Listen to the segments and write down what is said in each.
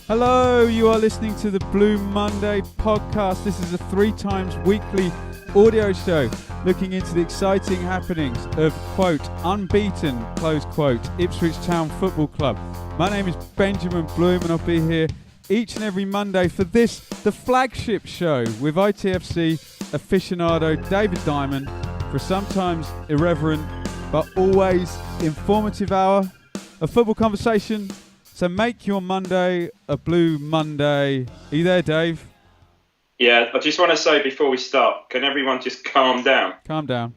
Hello, you are listening to the Blue Monday podcast. This is a 3 times weekly audio show looking into the exciting happenings of, quote, unbeaten, close quote, Ipswich Town Football Club. My name is Benjamin Bloom and I'll be here each and every Monday for this, the flagship show with ITFC aficionado David Diamond for a sometimes irreverent but always informative hour of football conversation. So make your Monday a Blue Monday. Are you there, Dave? Yeah, I just want to say before we start, can everyone just calm down? Calm down.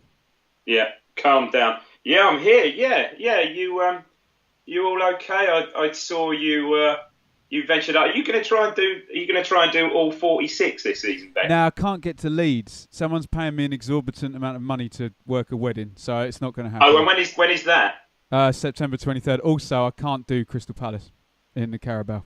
Yeah, calm down. Yeah, I'm here. Yeah. You all okay? I saw you. You ventured out. Are you going to try and do all 46 this season, Ben? Now I can't get to Leeds. Someone's paying me an exorbitant amount of money to work a wedding, so it's not going to happen. Oh, and when is that? September 23rd. Also, I can't do Crystal Palace in the Carabao.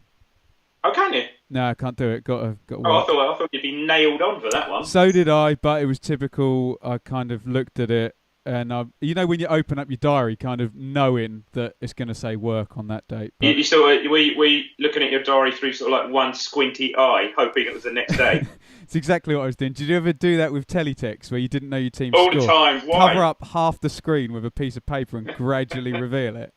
Oh, can you? No, I can't do it. Got to Oh, I thought you'd be nailed on for that one. So did I, but it was typical. I kind of looked at it, and you know when you open up your diary, kind of knowing that it's going to say work on that date. But were you looking at your diary through sort of like one squinty eye, hoping it was the next day? It's exactly what I was doing. Did you ever do that with teletext, where you didn't know your team all score? The time. Why? Cover up half the screen with a piece of paper and gradually reveal it.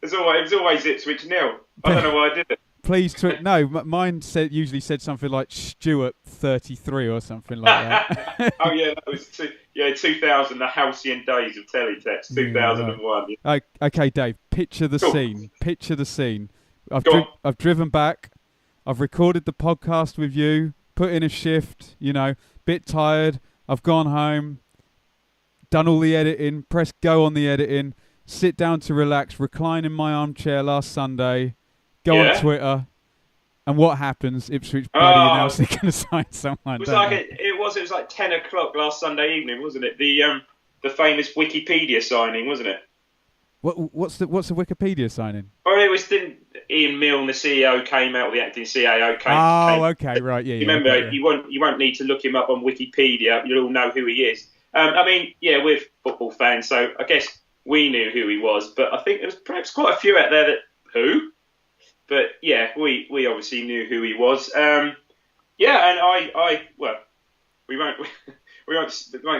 It was always Ipswich nil. I don't know why I did it. Please, no. Mine usually said something like Stuart 33 or something like that. Oh yeah, that was 2000, the halcyon days of teletext, 2001. Yeah, right. Okay, Dave. Picture the scene. Picture the scene. I've driven back. I've recorded the podcast with you. Put in a shift. Bit tired. I've gone home. Done all the editing. Press go on the editing. Sit down to relax. Recline in my armchair last Sunday. Go on Twitter, and what happens? Ipswich bloody announced they're going to sign someone. It was like 10 o'clock last Sunday evening, wasn't it? The famous Wikipedia signing, wasn't it? What's the Wikipedia signing? Oh, it was Ian Milne, the CEO, came out. The acting CAO came. Okay, right, yeah. Remember, okay, yeah. You won't need to look him up on Wikipedia. You'll all know who he is. We're football fans, so I guess we knew who he was. But I think there was perhaps quite a few out there that who. But yeah, we obviously knew who he was. And we won't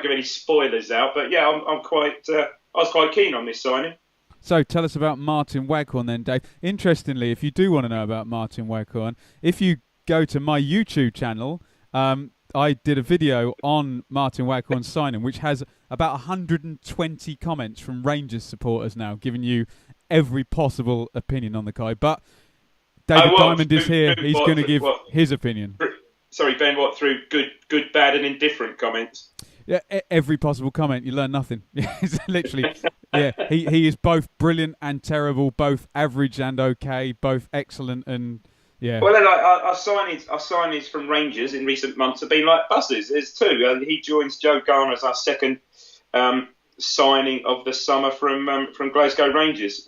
give any spoilers out. But yeah, I was quite keen on this signing. So tell us about Martin Waghorn then, Dave. Interestingly, if you do want to know about Martin Waghorn, if you go to my YouTube channel, I did a video on Martin Waghorn's signing, which has about 120 comments from Rangers supporters now, giving you every possible opinion on the guy. But David Diamond is here. He's going to give his opinion. Sorry, Ben, through good, bad and indifferent comments? Yeah, every possible comment. You learn nothing. It's literally, yeah. He is both brilliant and terrible, both average and okay, both excellent and, yeah. Well, our signings from Rangers in recent months have been like buses. There's two. He joins Joe Garner as our second signing of the summer from Glasgow Rangers.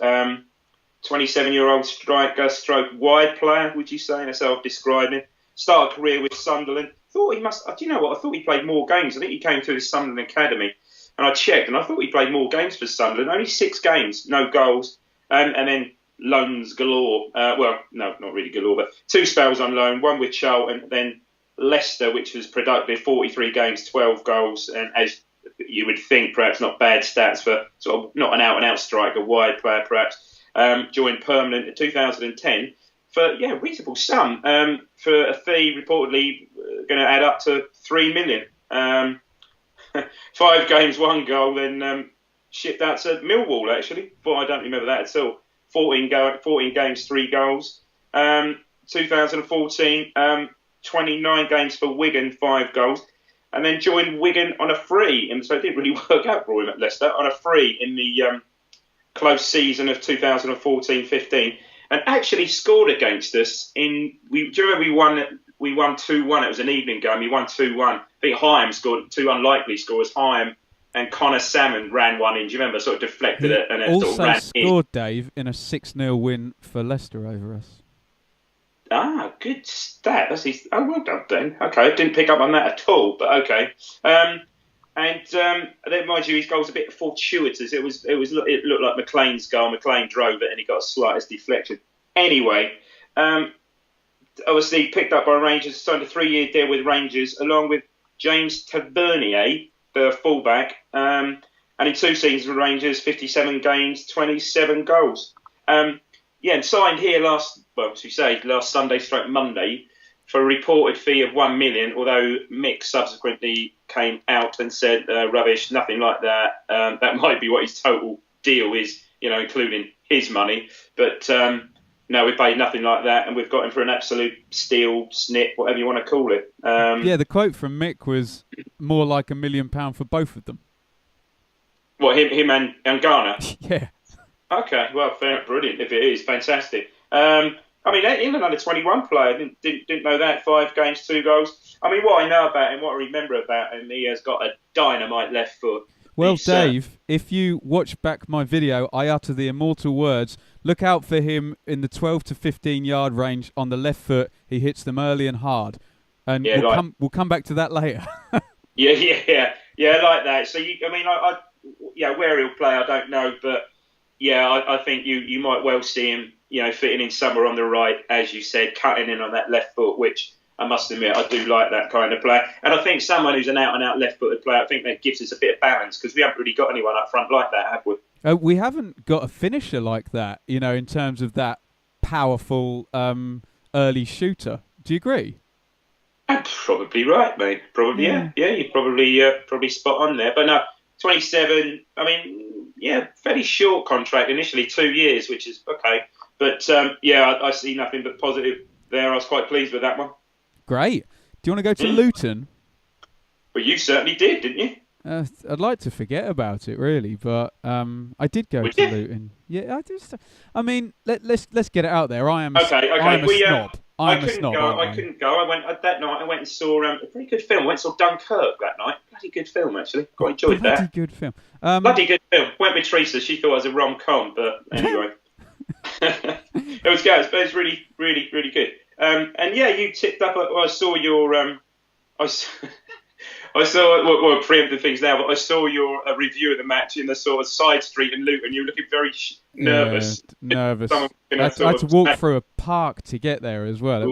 27-year-old striker, stroke wide player, would you say? That's how I've described him. Started a career with Sunderland. Thought he must. Do you know what? I thought he played more games. I think he came through the Sunderland Academy, and I checked, and I thought he played more games for Sunderland. Only 6 games, no goals, and then loans galore. No, not really galore, but 2 spells on loan. One with Charlton, then Leicester, which was productive, 43 games, 12 goals, and as you would think, perhaps not bad stats for sort of not an out-and-out striker, wide player, perhaps. Joined permanent in 2010 for a reasonable sum for a fee reportedly going to add up to 3 million. 5 games, 1 goal, then shipped out to Millwall actually. But I don't remember that at all. 14 games, 3 goals. 2014, 29 games for Wigan, 5 goals. And then joined Wigan on a free, and so it didn't really work out for him at Leicester, on a free in the close season of 2014-15, and actually scored against us do you remember we won 2-1? It was an evening game. We won 2-1. I think Hyam scored 2 unlikely scores. Hyam and Connor Salmon ran one in. Do you remember? Sort of deflected it and it also sort of ran scored in. Dave in a 6-0 win for Leicester over us. Ah, good stat. That's his. Oh, well done, Ben. Okay, I didn't pick up on that at all, but okay. And then, mind you, his goal's a bit fortuitous. It looked like McLean's goal. McLean drove it, and he got a slightest deflection. Anyway, obviously picked up by Rangers, signed a 3-year deal with Rangers, along with James Tavernier, the fullback. And in 2 seasons with Rangers, 57 games, 27 goals. And signed here last Sunday/Monday for a reported fee of $1 million, although Mick subsequently came out and said, rubbish, nothing like that. That might be what his total deal is, including his money. But no, we paid nothing like that, and we've got him for an absolute steal, snip, whatever you want to call it. The quote from Mick was more like £1 million for both of them. What, him and Garner? Yeah. Okay, well, fair, brilliant. If it is, fantastic. England under 21 player, didn't know that. 5 games, 2 goals. I mean, what I know about him, what I remember about him, he has got a dynamite left foot. Well, Dave, if you watch back my video, I utter the immortal words, look out for him in the 12 to 15 yard range on the left foot. He hits them early and hard. And we'll come back to that later. Yeah, like that. So, where he'll play, I don't know. But, I think you might well see him, fitting in somewhere on the right, as you said, cutting in on that left foot, which I must admit, I do like that kind of player. And I think someone who's an out-and-out left-footed player, I think that gives us a bit of balance, because we haven't really got anyone up front like that, have we? We haven't got a finisher like that, in terms of that powerful early shooter. Do you agree? I'm probably right, mate. Probably, yeah. Yeah, you're probably spot on there. But no, 27, fairly short contract initially, 2 years, which is okay. But, I see nothing but positive there. I was quite pleased with that one. Great. Do you want to go to Luton? Well, you certainly did, didn't you? I'd like to forget about it, really, but I did go to Luton. Yeah, let's get it out there. I am a snob. I couldn't go. I went that night. I went and saw a pretty good film. I went and saw Dunkirk that night. Bloody good film, actually. Quite enjoyed that. Bloody good film. Bloody good film. Went with Teresa. She thought it was a rom-com, but anyway. It was good. But it's really, really, really good. You tipped up. I saw your. I saw preemptive things now, but I saw your review of the match in the sort of side street in Luton. You were looking very nervous. Nervous. I had to walk through a park to get there as well. It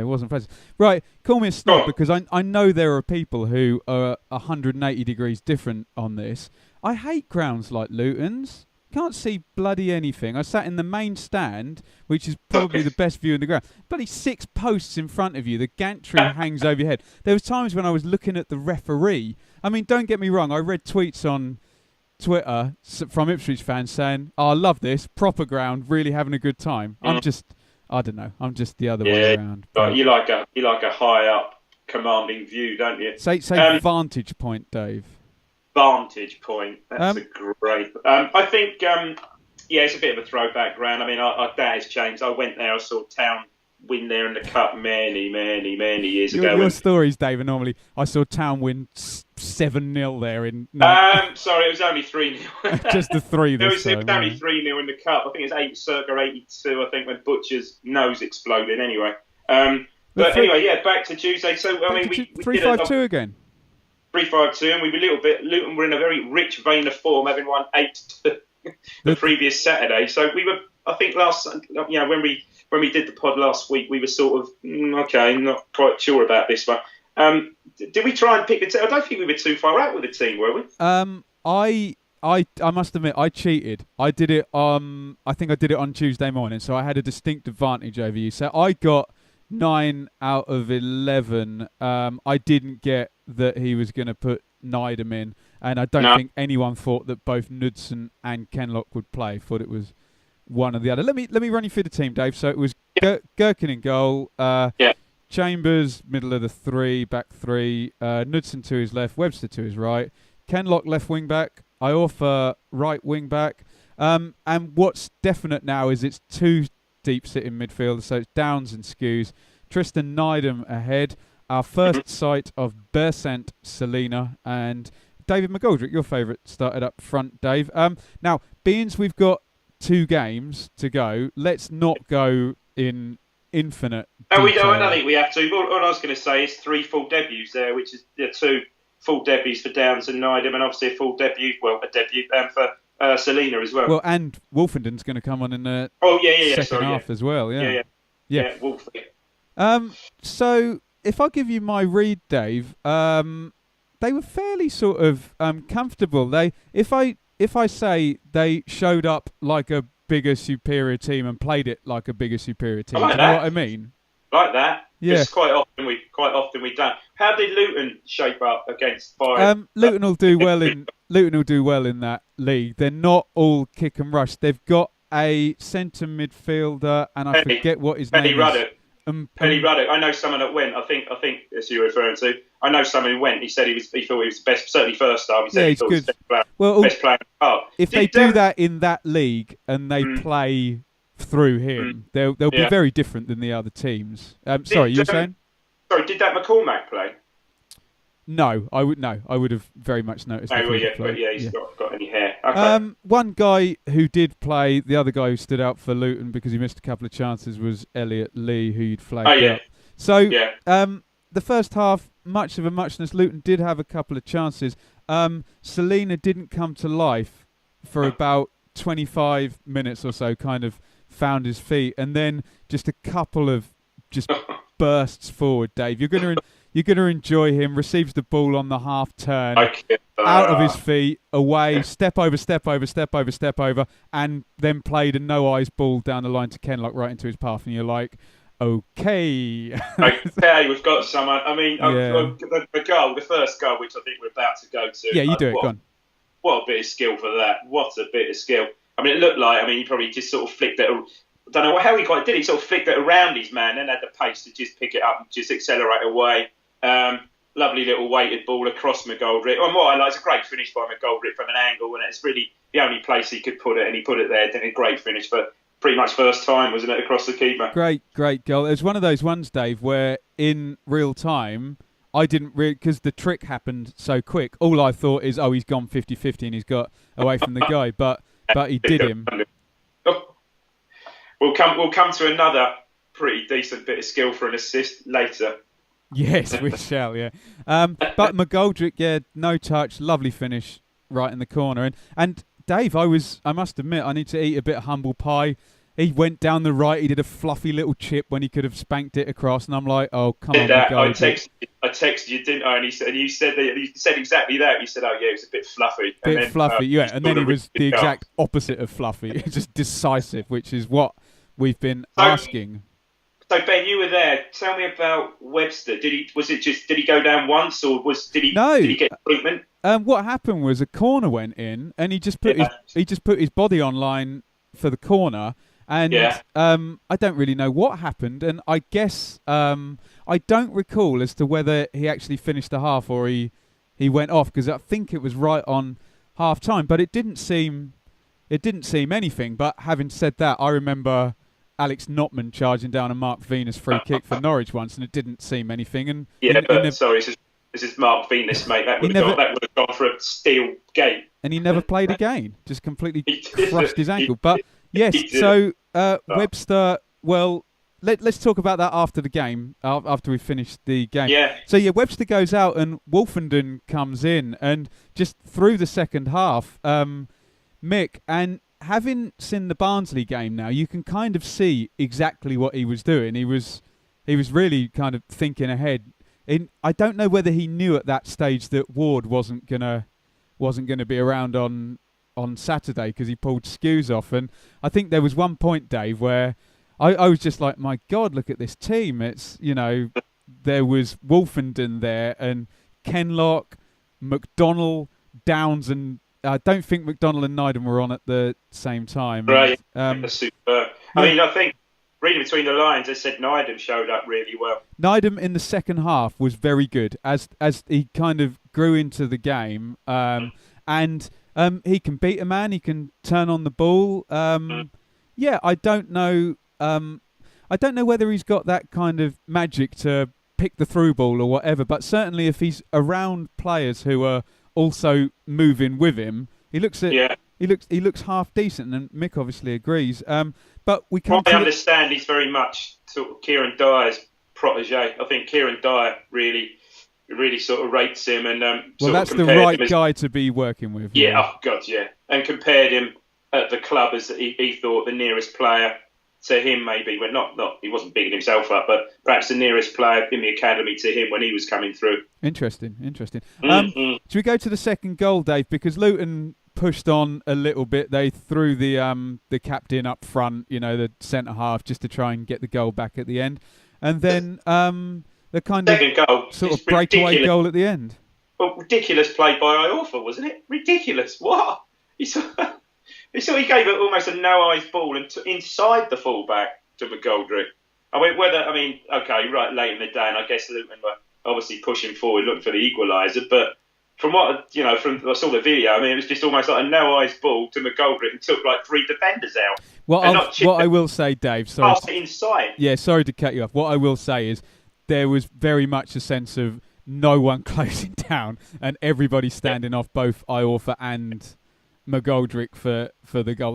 wasn't pleasant. Right, call me a snob because I know there are people who are 180 degrees different on this. I hate grounds like Luton's. Can't see bloody anything. I sat in the main stand, which is probably the best view in the ground. Bloody 6 posts in front of you. The gantry hangs over your head. There was times when I was looking at the referee. I mean, don't get me wrong. I read tweets on Twitter from Ipswich fans saying, "Oh, I love this. Proper ground. Really having a good time." I don't know. I'm just the other way around. But you like a high up, commanding view, don't you? Say vantage point, Dave. Vantage point. That's a great. I think, it's a bit of a throwback ground. I mean, that has changed. I went there. I saw Town win there in the cup many, many, many years ago. Your stories, David. Normally, I saw Town win 7-0 there in. Sorry, it was only 3-0. Just the 3 this time. It was only 3-0 in the cup. I think it was circa 82. I think when Butcher's nose exploded. Anyway, back to Tuesday. So we 3-5-2 again. 3-5-2, and Luton were in a very rich vein of form, having won 8 the previous Saturday. So we were, I think, when we did the pod last week, we were sort of not quite sure about this one. Did we try and pick the team? I don't think we were too far out with the team, were we? I must admit, I cheated. I did it. I think I did it on Tuesday morning, so I had a distinct advantage over you. So I got 9 out of 11. I didn't get that he was going to put Nydam in, and I don't think anyone thought that both Knudsen and Kenlock would play. Thought it was one or the other. Let me run you through the team, Dave. So it was Gherkin in goal, Chambers middle of the 3, back 3, Knudsen to his left, Webster to his right, Kenlock left wing back, Iorfa right wing back, and what's definite now is it's 2 deep sitting midfield, so it's Downs and Skews, Tristan Nydam ahead. Our first sight of Bersant Selina and David McGoldrick, your favourite, started up front, Dave. Now, being we've got 2 games to go, let's not go in infinite detail. I don't think we have to. All I was going to say is 3 full debuts there, which is 2 full debuts for Downs and Nydam, and obviously a full debut, for Selina as well. Well, and Wolfenden's going to come on in the second half as well. Yeah, Wolfie. So if I give you my read, Dave, they were fairly sort of comfortable. If I say they showed up like a bigger, superior team and played it like a bigger, superior team, like do you know that. what I mean? Like that. Yeah. Because quite often we don't. How did Luton shape up against Five? Luton will do well in that league. They're not all kick and rush. They've got a centre midfielder, and I forget what his name is. Penny Ruddock. I know someone that went. I think that's who you're referring to. I know someone who went. He said he thought he was the best. Certainly first half. He said he thought he was the best player in the park. If they do that in that league and they play through him, they'll be very different than the other teams. Sorry, you were saying? Sorry, did that McCormack play? No, I would have very much noticed. He's got any hair. Okay. One guy who did play, the other guy who stood out for Luton because he missed a couple of chances was Elliot Lee, who you'd flagged up. So, the first half, much of a muchness. Luton did have a couple of chances. Selena didn't come to life for about 25 minutes or so, kind of found his feet, and then just a couple of just bursts forward, Dave. You're going to enjoy him. Receives the ball on the half turn, out of his feet, away, step over, and then played a no eyes ball down the line to Kenlock right into his path, and you're like, okay. Okay, we've got someone. I mean, the first goal, which I think we're about to go to. Yeah, you do it. Go on. What a bit of skill for that. What a bit of skill. I mean, it looked like, he probably just sort of flicked it. I don't know how he quite did. He sort of flicked it around his man and had the pace to just pick it up and just accelerate away. Lovely little weighted ball across McGoldrick. And what I like, it's a great finish by McGoldrick from an angle, and it's really the only place he could put it, and he put it there. Did a great finish for pretty much first time, wasn't it, across the keeper? Great goal. It was one of those ones, Dave, where in real time, I didn't because the trick happened so quick. All I thought is, he's gone 50-50 and he's got away from the guy, but he did him. We'll come to another pretty decent bit of skill for an assist later. Yes, we shall, yeah. But McGoldrick, no touch, lovely finish right in the corner. And Dave, I must admit, I need to eat a bit of humble pie. He went down the right, he did a fluffy little chip when he could have spanked it across, and I'm like, oh, come on, McGoldrick. I texted you, didn't I? And you said exactly that. You said, it was a bit fluffy. And then he was the exact opposite of fluffy, just decisive, which is what we've been asking. So Ben, you were there. Tell me about Webster. Did he go down once, or did he get treatment? What happened was a corner went in, and he just put his body on line for the corner, and I don't really know what happened, and I guess I don't recall as to whether he actually finished the half or he went off, because I think it was right on half time, but it didn't seem anything. But having said that, I remember Alex Notman charging down a Mark Venus free kick for Norwich once, and it didn't seem anything. And sorry, this is Mark Venus, mate. That would have gone for a steel gate. And he never played again. Just completely crushed his ankle. But yes, so Webster. Well, let's talk about that after the game. After we finish the game. Yeah. So Webster goes out and Wolfenden comes in, and just through the second half, Mick, and having seen the Barnsley game now, you can kind of see exactly what he was doing. He was really kind of thinking ahead. I don't know whether he knew at that stage that Ward wasn't gonna be around on Saturday, because he pulled Skews off. And I think there was one point, Dave, where I was just like, my God, look at this team. It's, there was Wolfenden there, and Kenlock, McDonnell, Downs, and I don't think McDonnell and Neidham were on at the same time. Right. That's superb. I think, reading between the lines, they said Neidham showed up really well. Neidham in the second half was very good as he kind of grew into the game, and he can beat a man. He can turn on the ball. I don't know. I don't know whether he's got that kind of magic to pick the through ball or whatever. But certainly, if he's around players who are also moving with him, he looks half decent, and Mick obviously agrees. But we can't. I understand he's very much sort of Kieran Dyer's protege. I think Kieran Dyer really sort of rates him, and that's the right guy to be working with. Yeah, oh God, yeah, and compared him at the club as he thought the nearest player to him maybe, when not he wasn't bigging himself up, but perhaps the nearest player in the academy to him when he was coming through. Interesting. Mm-hmm. Should we go to the second goal, Dave? Because Luton pushed on a little bit. They threw the captain up front, the centre half, just to try and get the goal back at the end, and then the kind second of goal, sort of breakaway goal at the end. Well, ridiculous play by Iorfa, wasn't it? Ridiculous. What? He gave it almost a no-eyes ball inside the fullback to McGoldrick. Okay, right, late in the day, and I guess Luton were obviously pushing forward, looking for the equaliser, but from what, I saw the video, it was just almost like a no-eyes ball to McGoldrick and took like 3 defenders out. What I will say, Dave, sorry. Pass it inside. Yeah, sorry to cut you off. What I will say is there was very much a sense of no one closing down and everybody standing off both Iorfa and McGoldrick for the goal.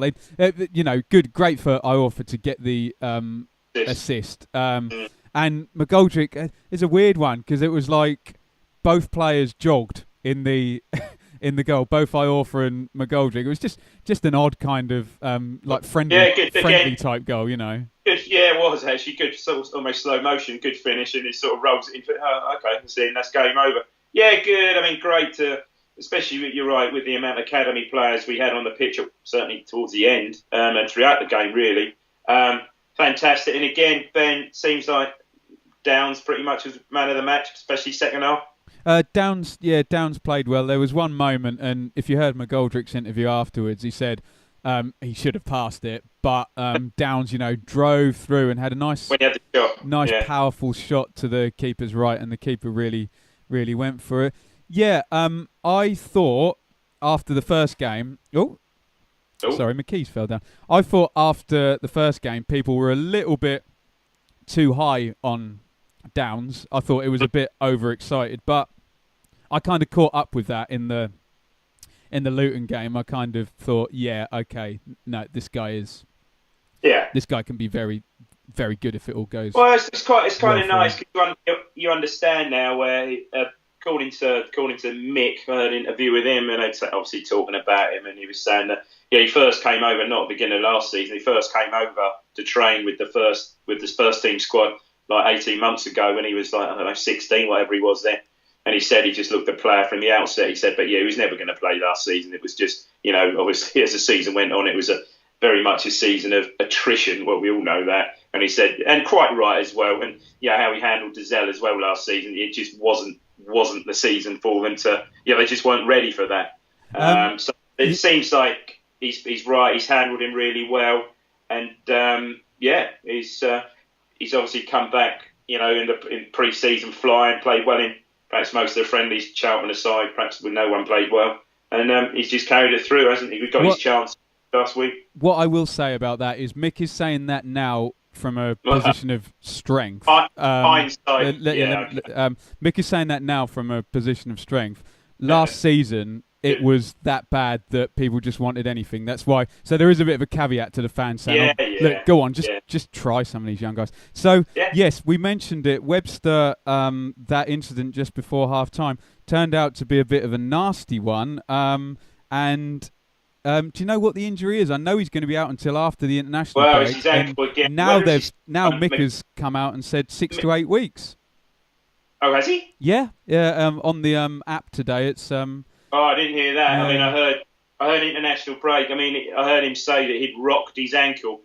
Great for Iorfa to get the assist. And McGoldrick is a weird one because it was like both players jogged in the in the goal, both Iorfa and McGoldrick. It was just an odd kind of friendly type goal, Good, yeah, it was actually good, sort of almost slow motion, good finish, and it sort of rolls it into. Okay, that's game over. Yeah, good. Great to. Especially, you're right, with the amount of academy players we had on the pitch, certainly towards the end and throughout the game, really. Fantastic. And again, Ben, seems like Downs pretty much was man of the match, especially second half. Downs played well. There was one moment, and if you heard McGoldrick's interview afterwards, he said he should have passed it, but Downs, drove through and had a nice powerful shot to the keeper's right, and the keeper really, really went for it. Yeah, I thought after the first game... Sorry, McKee's fell down. I thought after the first game, people were a little bit too high on Downs. I thought it was a bit overexcited, but I kind of caught up with that in the Luton game. I kind of thought, this guy can be very, very good if it all goes. Well, it's kind of nice because you understand now where... According to Mick, I heard an interview with him, and they're obviously talking about him, and he was saying that he first came over, not at the beginning of last season, he first came over to train with this first team squad like 18 months ago when he was like, 16, whatever he was then. And he said he just looked at the player from the outset. He said, but he was never going to play last season. It was just, obviously as the season went on, it was very much a season of attrition. Well, we all know that. And he said, and quite right as well, and how he handled Dazelle as well last season, it just wasn't the season for them to, they just weren't ready for that. So it seems like he's right. He's handled him really well, and he's obviously come back, in pre-season flying, played well in perhaps most of the friendlies, Charlton aside, perhaps with no one played well, and he's just carried it through, hasn't he? We got his chance last week. What I will say about that is Mick is saying that now from a position of strength. Hindsight. Mick is saying that now from a position of strength. Last season, it was that bad that people just wanted anything. That's why. So there is a bit of a caveat to the fans saying, "Look, go on, just try some of these young guys." So yes, we mentioned it. Webster, that incident just before half time turned out to be a bit of a nasty one. Do you know what the injury is? I know he's going to be out until after the international break. His ankle again. Now Mick has come out and said 6 to 8 weeks. Oh, has he? Yeah. On the app today, it's. I didn't hear that. I heard international break. I heard him say that he'd rocked his ankle.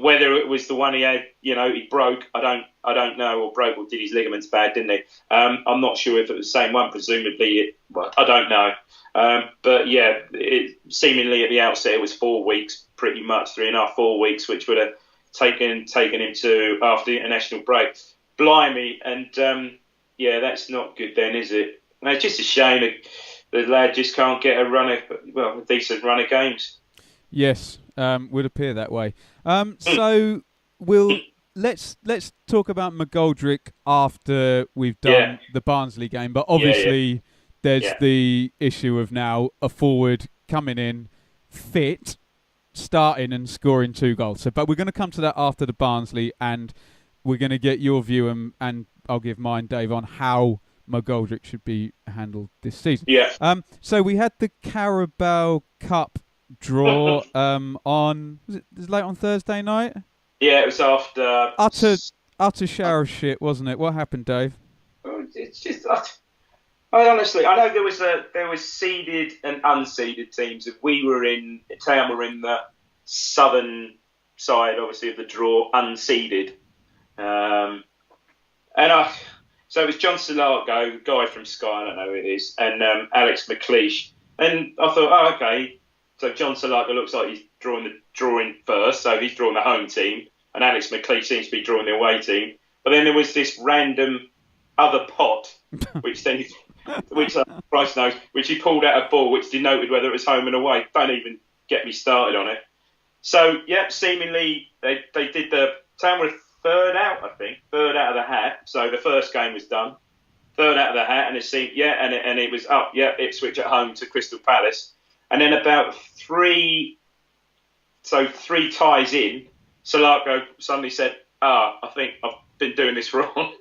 Whether it was the one he had, he broke, I don't know, or broke or did his ligaments bad, didn't he? I'm not sure if it was the same one. Presumably, I don't know. But yeah, seemingly at the outset it was 4 weeks, pretty much 3.5, 4 weeks, which would have taken him to after the international break. Blimey, and that's not good then, is it? And it's just a shame that the lad just can't get a decent run of games. Yes, would appear that way. So let's talk about McGoldrick after we've done the Barnsley game. But obviously, there's the issue of now a forward coming in fit, starting and scoring 2 goals. But we're going to come to that after the Barnsley, and we're going to get your view, and I'll give mine, Dave, on how McGoldrick should be handled this season. Yeah. So we had the Carabao Cup draw on, was it late on Thursday night? Yeah, it was after. Utter shower of shit, wasn't it? What happened, Dave? It's just. I honestly, I know there was seeded and unseeded teams. If we were in town, were in the southern side, obviously of the draw, unseeded, and so it was John Solargo, guy from Sky, I don't know who it is, and Alex McLeish, and I thought, oh, okay, so John Solargo looks like he's drawing first, so he's drawing the home team, and Alex McLeish seems to be drawing the away team, but then there was this random other pot, which then. Which Christ knows, which he pulled out a ball which denoted whether it was home and away. Don't even get me started on it. So, yeah, seemingly they did the town were third out, I think, third out of the hat. So the first game was done, third out of the hat, and it seemed, and it was up, Ipswich at home to Crystal Palace, and then about three ties in, Solargo suddenly said, I think I've been doing this wrong.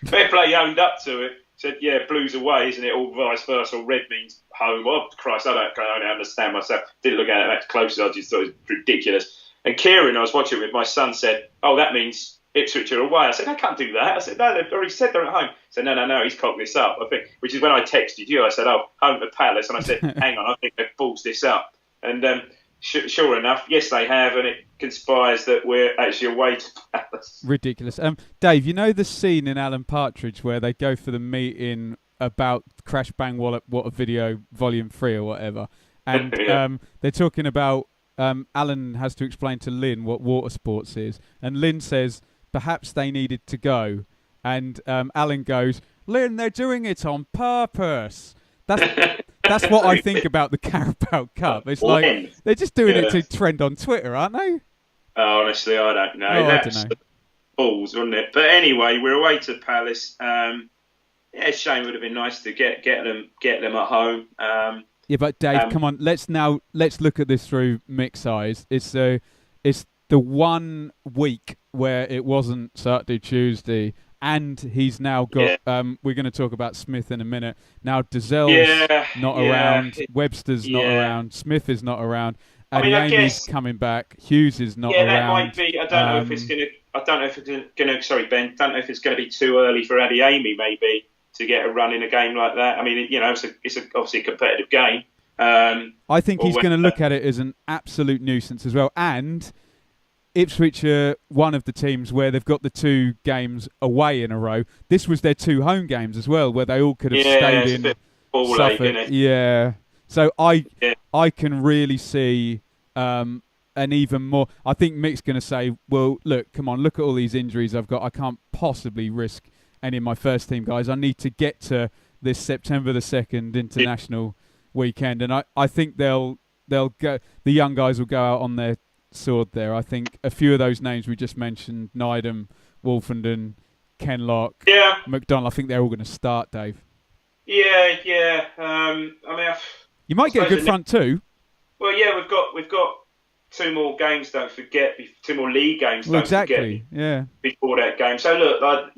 Fair play, owned up to it. Said, yeah, blue's away, isn't it? All vice versa. Or red means home. Oh, Christ, I don't understand myself. Didn't look at it that closely. I just thought it was ridiculous. And Kieran, I was watching with my son, said, oh, that means Ipswich are away. I said, I can't do that. I said, no, they've already said they're at home. I said, no, he's cocked this up. I think, which is when I texted you. I said, oh, home to Palace. And I said, hang on, I think they've ballsed this up. And sure enough, yes, they have, and it conspires that we're actually away to Palace. Ridiculous. Dave, you know the scene in Alan Partridge where they go for the meeting about Crash Bang Wallop, What a Video, Volume 3 or whatever, and Yeah. they're talking about Alan has to explain to Lynn what water sports is, and Lynn says perhaps they needed to go, and Alan goes, Lynn, they're doing it on purpose. That's what I think about the Carabao Cup. It's like they're just doing it to trend on Twitter, aren't they? Honestly, I don't know. Oh, That's I don't know. balls, wasn't it? But anyway, we're away to Palace. Shame would have been nice to get them at home. Yeah, but Dave, come on. Let's look at this through Mick's eyes. It's the 1 week where it wasn't Saturday, Tuesday. And he's now got. We're going to talk about Smith in a minute. Now Dazell's not around. Webster's not around. Smith is not around. Adeyemi's coming back. Hughes is not around. Yeah, that might be. I don't know if it's going to. I don't know if it's going to. Sorry, Ben. Don't know if it's going to be too early for Adeyemi maybe to get a run in a game like that. I mean, it's obviously a competitive game. I think he's going to look at it as an absolute nuisance as well. And Ipswich are one of the teams where they've got the 2 games away in a row. This was their 2 home games as well, where they all could have stayed in a bit ball Suffolk. ache, isn't it? Yeah. So I can really see an even more. I think Mick's going to say, well, look, come on, look at all these injuries I've got. I can't possibly risk any of my first team guys. I need to get to this September the 2nd international weekend. And I think they'll go. The young guys will go out on their sword there. I think a few of those names we just mentioned, Nydam, Wolfenden, Kenlock, McDonald, I think they're all going to start, Dave. Yeah. I mean, you might get a good front two. Well, yeah, we've got 2 more games. Don't forget, 2 more league games. Well, don't exactly. forget before that game. So look, I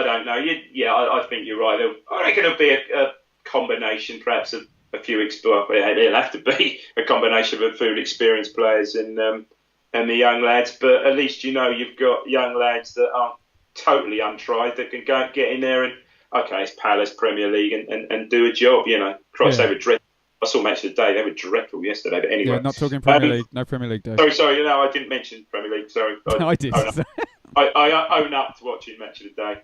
don't know. I think you're right. I reckon it'll be a combination, perhaps of a few. It'll have to be a combination of a few experienced players and the young lads. But at least you've got young lads that aren't totally untried that can go get in there and it's Palace Premier League and do a job. Christ, they were dreadful. I saw a match of the day. They were dreadful yesterday. But anyway, not talking Premier League. No Premier League day. Sorry. I didn't mention Premier League. Sorry, I did. I own up to watching match of the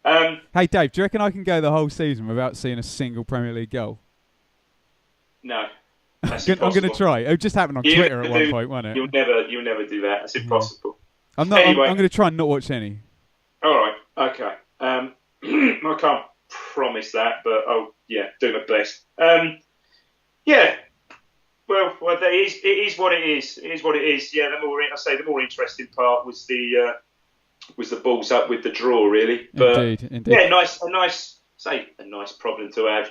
day. Hey Dave, do you reckon I can go the whole season without seeing a single Premier League goal? No. I'm going to try. It just happened on Twitter at one point, wasn't it? You'll never do that. It's impossible. I'm not. Anyway. I'm going to try and not watch any. All right. Okay. I can't promise that, but do my best. Well, it is what it is. It is what it is. Yeah. The more interesting part was the balls up with the draw, really. But, Indeed. Yeah, a nice problem to have.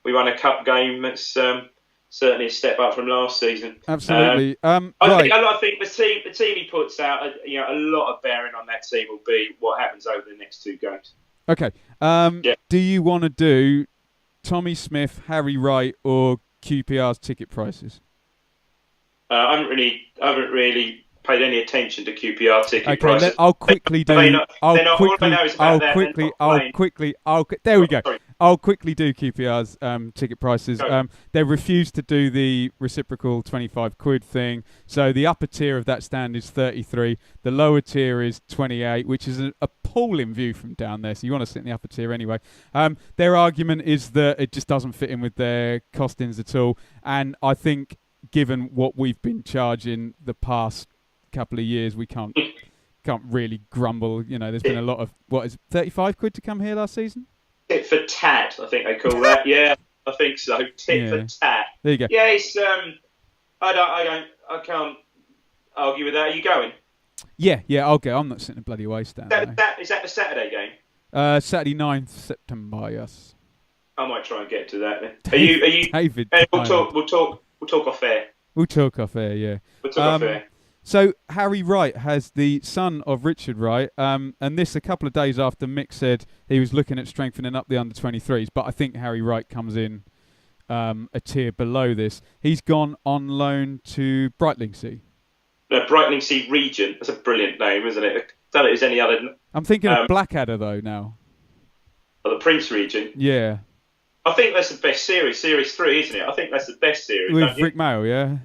We won a cup game. That's certainly a step up from last season. Absolutely. I think the team he puts out, a lot of bearing on that team will be what happens over the next 2 games. Okay. Do you want to do Tommy Smith, Harry Wright, or QPR's ticket prices? I haven't really paid any attention to QPR ticket Okay, prices. I'll quickly do. All I know is about that. There we go. Sorry. I'll quickly do QPR's ticket prices. Go. They refused to do the reciprocal 25 quid thing. So the upper tier of that stand is 33. The lower tier is 28, which is an appalling view from down there. So you want to sit in the upper tier anyway. Their argument is that it just doesn't fit in with their costings at all. And I think, given what we've been charging the past couple of years, we can't really grumble. You know, there's been a lot of 35 quid to come here last season. Tit for tat, I think they call that. Yeah, I think so. Tit for tat. There you go. Yeah, it's I can't argue with that. Are you going? Yeah, I'll go. I'm not sitting a bloody waste down there. Is that the Saturday game? Saturday 9th September. Yes. I might try and get to that then. Are you? David? We'll talk off air. We'll talk off air. Yeah. We'll talk off air. So Harry Wright has the son of Richard Wright, and this a couple of days after Mick said he was looking at strengthening up the under-23s, but I think Harry Wright comes in a tier below this. He's gone on loan to Brightlingsea. Brightlingsea Region. That's a brilliant name, isn't it? I don't know if there's any other. I'm thinking of Blackadder though now. The Prince Region. Yeah. I think that's the best series. Series 3, isn't it? I think that's the best series. With Rick Mail, yeah.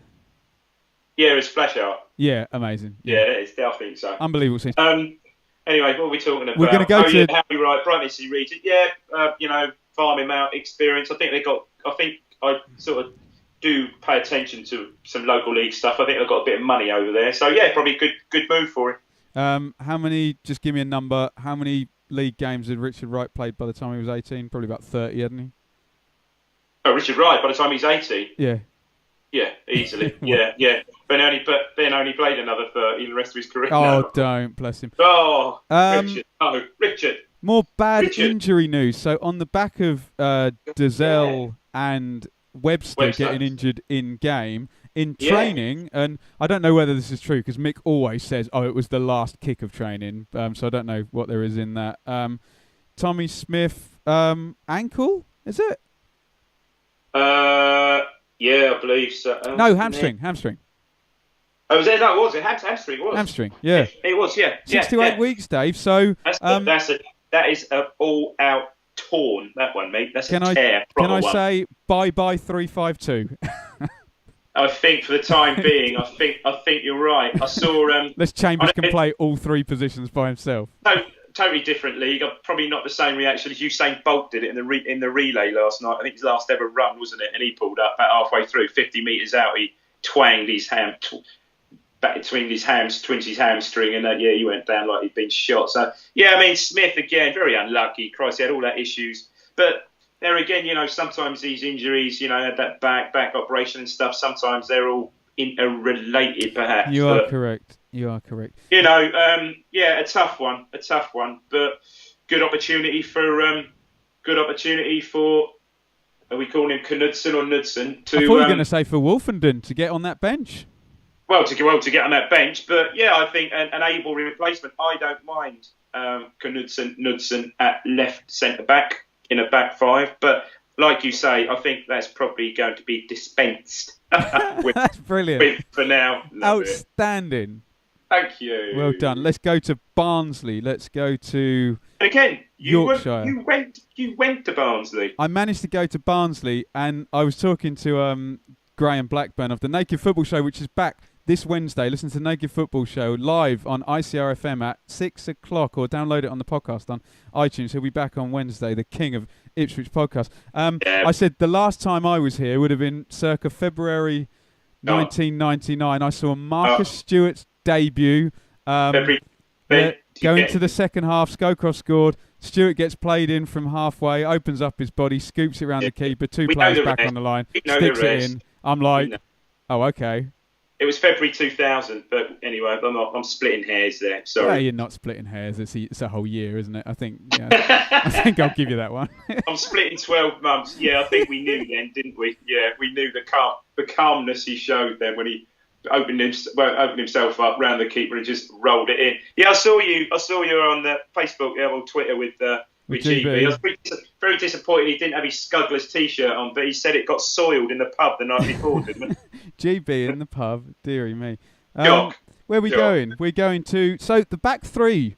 Yeah, it's Flash Art. Yeah, amazing. Yeah, it is. I think so. Unbelievable scene. Anyway, what are we talking about? We're going to go to Harry Wright, Brightlingsea Region. Yeah, farming out experience. I think I sort of do pay attention to some local league stuff. I think they've got a bit of money over there. So yeah, probably a good move for him. How many? Just give me a number. How many league games had Richard Wright played by the time he was 18? Probably about 30, hadn't he? Oh, Richard Wright, by the time he's 18. Yeah. Yeah, easily. yeah. But then only played another 30 in the rest of his career. Oh, no. don't, bless him. Oh, Richard. Oh, Richard. More bad injury news. So on the back of Dazelle and Webster getting injured in game, in training, and I don't know whether this is true because Mick always says, it was the last kick of training. So I don't know what there is in that. Tommy Smith, ankle, is it? Yeah, I believe so. No, hamstring. Oh, was it? No, it was. Hamstring. It was. Hamstring, yeah. It was, yeah. 6 to 8 weeks, Dave. So that is an all-out torn, that one, mate. That's a tear. Can I say bye-bye 352? I think for the time being, I think you're right. I saw... Les Chambers can play all three positions by himself. No, totally different league. Probably not the same reaction as Usain Bolt did it in the relay last night. I think his last ever run, wasn't it? And he pulled up about halfway through, 50 metres out. He twanged his back between his twins his hamstring, and he went down like he'd been shot. So yeah, I mean Smith again, very unlucky. Christ, he had all that issues, but there again, sometimes these injuries, had that back operation and stuff. Sometimes they're all interrelated, perhaps. You are correct. A tough one, but good opportunity for. Are we calling him Knudsen or Knudsen? I thought you were going to say for Wolfenden to get on that bench. Well, to get on that bench, but yeah, I think an able replacement. I don't mind Knudsen at left centre back in a back five, but like you say, I think that's probably going to be dispensed. That's brilliant. For now, outstanding. Thank you. Well done. Let's go to Barnsley. Let's go to again. Yorkshire. You went to Barnsley. I managed to go to Barnsley, and I was talking to Graham Blackburn of the Naked Football Show, which is back this Wednesday. Listen to Naked Football Show live on ICRFM at 6 o'clock, or download it on the podcast on iTunes. He'll be back on Wednesday, the king of Ipswich podcast. I said the last time I was here would have been circa February 1999. I saw Marcus Stewart's debut. Going to the second half, Scowcroft scored. Stewart gets played in from halfway, opens up his body, scoops it around the keeper, two players back on the line, sticks it in. I'm like, oh, okay. It was February 2000, but anyway, I'm splitting hairs there. Sorry. Yeah, you're not splitting hairs. It's a whole year, isn't it? I think. Yeah, I think I'll give you that one. I'm splitting 12 months. Yeah, I think we knew then, didn't we? Yeah, we knew the calmness he showed then when he opened himself up round the keeper and just rolled it in. Yeah, I saw you on the Facebook or Twitter with GB. I was very disappointed he didn't have his Scugglers t-shirt on, but he said it got soiled in the pub the night before, didn't it? GB in the pub, dearie me. Where are we Sure. going? We're going to... So the back three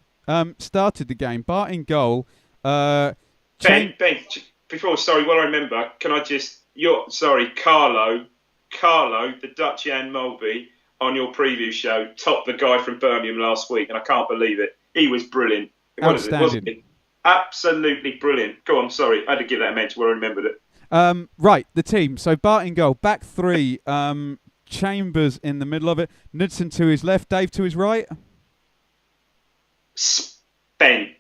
started the game. Bart in goal. Ben, sorry, while I remember, can I just... Carlo, the Dutch Jan Mulvey, on your preview show, topped the guy from Birmingham last week, and I can't believe it. He was brilliant. Outstanding. Absolutely brilliant. Go on, sorry. I had to give that a mention where I remembered it. Right, the team. So Bart in goal. Back three. Chambers in the middle of it. Knudsen to his left. Dave to his right. Spence.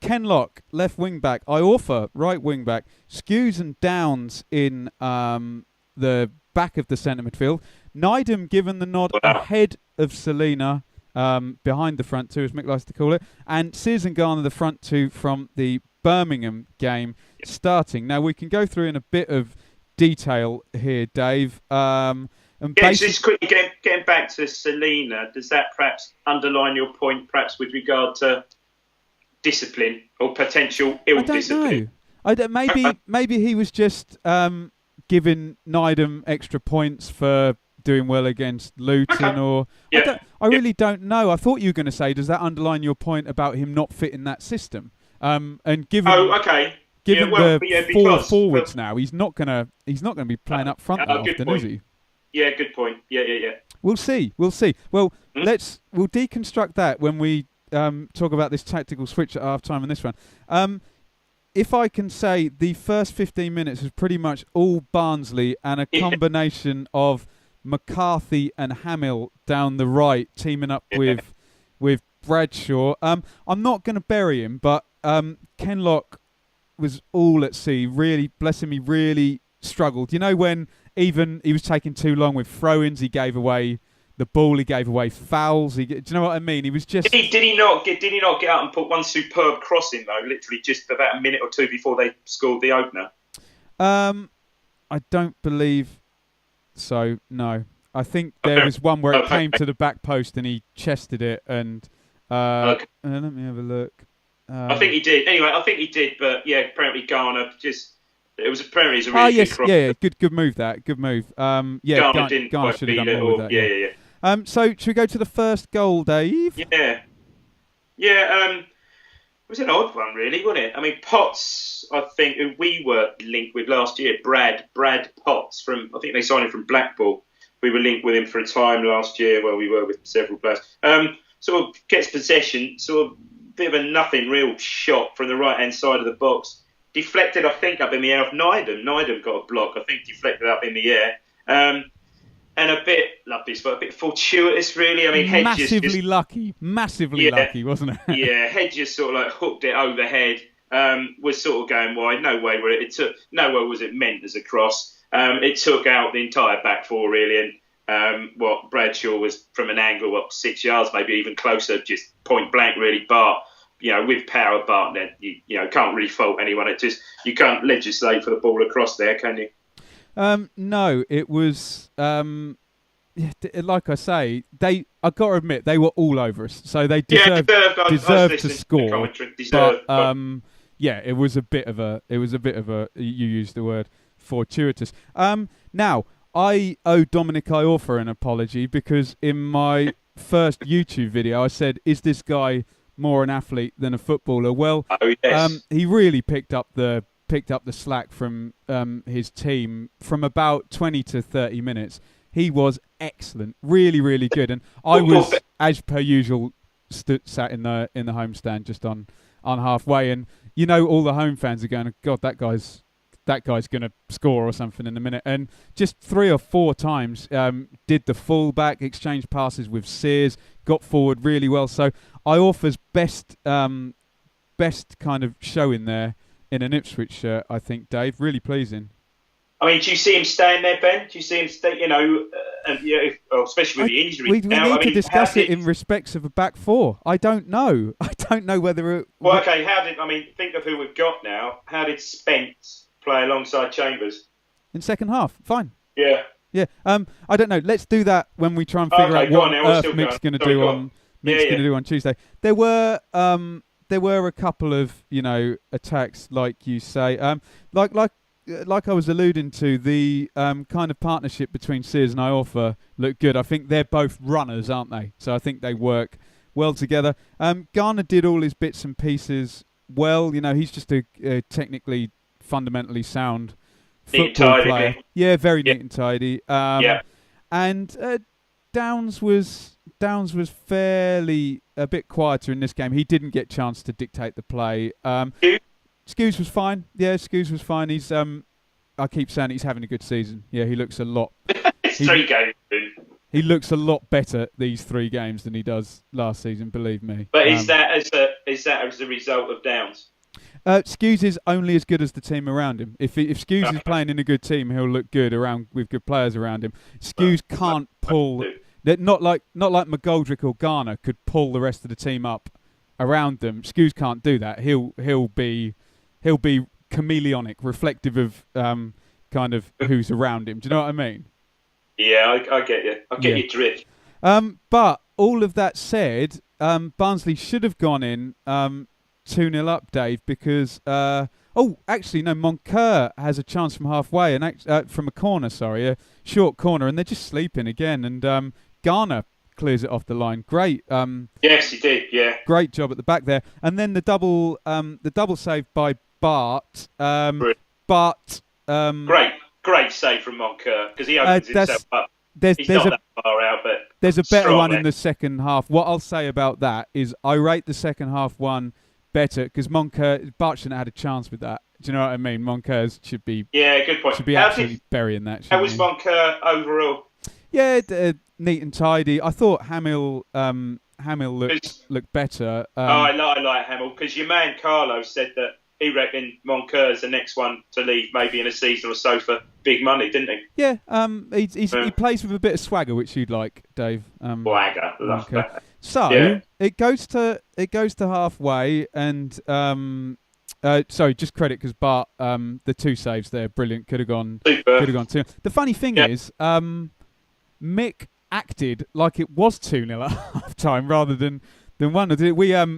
Kenlock, left wing back. Iorfa, right wing back. Skews and Downs in the back of the centre midfield. Nydam given the nod ahead of Selena, behind the front two, as Mick likes to call it. And Sears and Garner, the front two from the Birmingham game starting. Now, we can go through in a bit of detail here, Dave. Just quickly getting back to Selena, does that perhaps underline your point, perhaps with regard to discipline or potential ill discipline? I don't know. Maybe he was just giving Nydam extra points for doing well against Luton, or I really don't know. I thought you were going to say, does that underline your point about him not fitting that system? And given the four forwards now, he's not gonna be playing up front that often, is he? Yeah, good point. Yeah. We'll see. Well, we'll deconstruct that when we talk about this tactical switch at half time in this one. If I can say, the first 15 minutes was pretty much all Barnsley and a combination of McCarthy and Hamill down the right, teaming up with Bradshaw. I'm not going to bury him, but Kenlock was all at sea. Really, blessing me, really struggled. You know, when even he was taking too long with throw-ins, he gave away the ball, he gave away fouls. Do you know what I mean? He was just... Did he not get out and put one superb cross in, though, literally just about a minute or two before they scored the opener? I don't believe so, no. I think there was one where it came to the back post and he chested it, and let me have a look. I think he did. Anyway, I think he did, but yeah, apparently Garner just... It was apparently a really good cross. Yeah, good move that. Good move. Garner didn't Garner quite should have beat done it. more with that. Yeah. So should we go to the first goal, Dave? Yeah. It was an odd one, really, wasn't it? I mean, Potts, I think, who we were linked with last year, Brad Potts I think they signed him from Blackpool. We were linked with him for a time last year. Well, we were with several players. Sort of gets possession, sort of bit of a nothing real shot from the right-hand side of the box. Deflected, I think, up in the air off Nydam. Nydam got a block, I think, deflected up in the air. And a bit, love this, but a bit fortuitous, really. I mean, Hedges... Massively lucky, wasn't it? Yeah, Hedges sort of like hooked it overhead, was sort of going wide. No way was it meant as a cross. It took out the entire back four, really, and Bradshaw was from an angle, 6 yards, maybe even closer, just point blank, really. Bart, with power, Bart, then you can't really fault anyone. It just, you can't legislate for the ball across there, can you? No, it was like I say, I got to admit, they were all over us, so they deserved to score. It was a bit of a you used the word fortuitous. Now I owe Dominic Iorfa an apology, because in my first YouTube video I said, is this guy more an athlete than a footballer? Well, he really picked up the slack from his team from about 20 to 30 minutes. He was excellent, really, really good. And I was, as per usual, sat in the homestand just on halfway. And all the home fans are going, God, that guy's going to score or something in a minute. And just 3 or 4 times did the fullback, exchanged passes with Sears, got forward really well. So Iorfa's best kind of show in there in an Ipswich shirt, I think, Dave. Really pleasing. I mean, do you see him staying there, Ben? Do you see him stay, especially with the injury? We need to discuss it in respects of a back four. I don't know. I don't know whether it... Well, okay, think of who we've got now. How did Spence play alongside Chambers? In second half, fine. Yeah. Yeah. I don't know. Let's do that when we try and figure out what Earth Mick's going to do on Tuesday. There were a couple of attacks, like you say, like like I was alluding to, the kind of partnership between Sears and Iorfa looked good. I think they're both runners, aren't they? So I think they work well together. Garner did all his bits and pieces well. He's just a technically, fundamentally sound football player. Yeah, very neat and tidy. And Downs was fairly a bit quieter in this game. He didn't get chance to dictate the play. Scoos was fine. Yeah, Scoos was fine. He's I keep saying he's having a good season. Yeah, he looks a lot. It's 3 games. He looks a lot better these 3 games than he does last season. Believe me. But is that as a result of Downs? Scoos is only as good as the team around him. If Scoos is playing in a good team, he'll look good with good players around him. Scoos can't pull. Not like McGoldrick or Garner could pull the rest of the team up around them. Scoos can't do that. He'll be chameleonic, reflective of kind of who's around him. Do you know what I mean? Yeah, I get you. I get your drift. But all of that said, Barnsley should have gone in 2-0 up, Dave, because actually no, Moncur has a chance from halfway and from a corner, a short corner, and they're just sleeping again. And Garner clears it off the line. Great. Yes, he did. Yeah. Great job at the back there, and then the double save by Bart. Great save from Moncur because he opens himself up. He's not that far out, but there's a better one in the second half. What I'll say about that is I rate the second half one better because Bart shouldn't have had a chance with that. Do you know what I mean? Moncur should be. Yeah, good point. Should be absolutely burying that. How was Moncur overall? Yeah, neat and tidy. I thought Hamill looked better. I like Hamill because your man Carlo said that he reckoned Moncur's the next one to leave, maybe in a season or so for big money, didn't he? Yeah, he plays with a bit of swagger, which you'd like, Dave. Swagger, love that. So it goes to halfway, and sorry, just credit because Bart, the 2 saves there, brilliant. Could have gone 2. The funny thing is, Mick acted like it was 2-0 at half time rather than 1.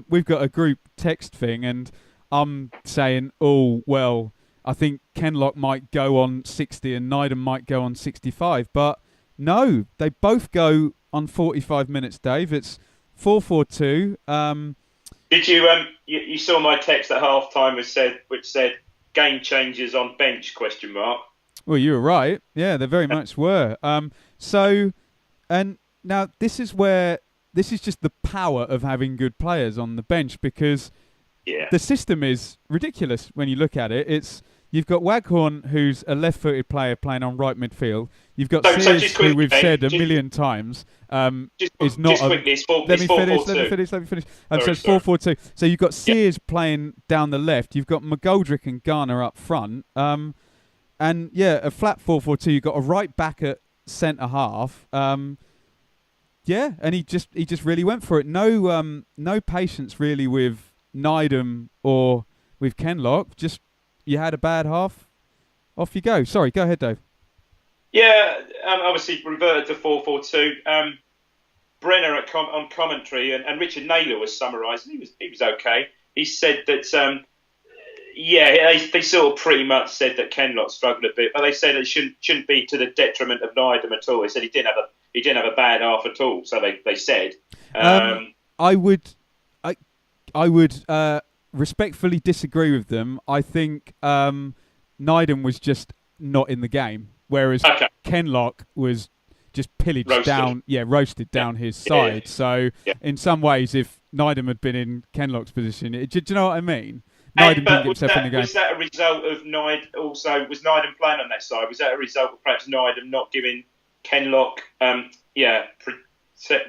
We've got a group text thing, and I'm saying, oh, well, I think Kenlock might go on 60 and Neidham might go on 65. But no, they both go on 45 minutes, Dave. It's 4-4-2. Did you saw my text at half time which said game changers on bench, ? Well, you were right. Yeah, they very much were. And now this is just the power of having good players on the bench because the system is ridiculous when you look at it. You've got Waghorn, who's a left-footed player playing on right midfield. You've got Sears, who we've said a million times, is not. Let me finish. So it's 4-4-2. So you've got Sears playing down the left. You've got McGoldrick and Garner up front. And a flat 4-4-2. You've got a right back at centre half. And he just really went for it. No patience really with Neidham or with Kenlock. Just you had a bad half, off you go. Sorry, go ahead, Dave. Yeah, obviously reverted to 4-4-2. Brenner on commentary and Richard Naylor was summarising. He was okay. He said that they sort of pretty much said that Kenlock struggled a bit, but they said it shouldn't be to the detriment of Neidham at all. They said he didn't have a bad half at all. So they said. I would respectfully disagree with them. I think Neidham was just not in the game, whereas Kenlock was just pillaged roasted down his side. So in some ways, if Neidham had been in Kenlock's position, do you know what I mean? Neidham didn't get himself in the game. Was that a result of was Neidham playing on that side? Was that a result of perhaps Neidham not giving Kenlock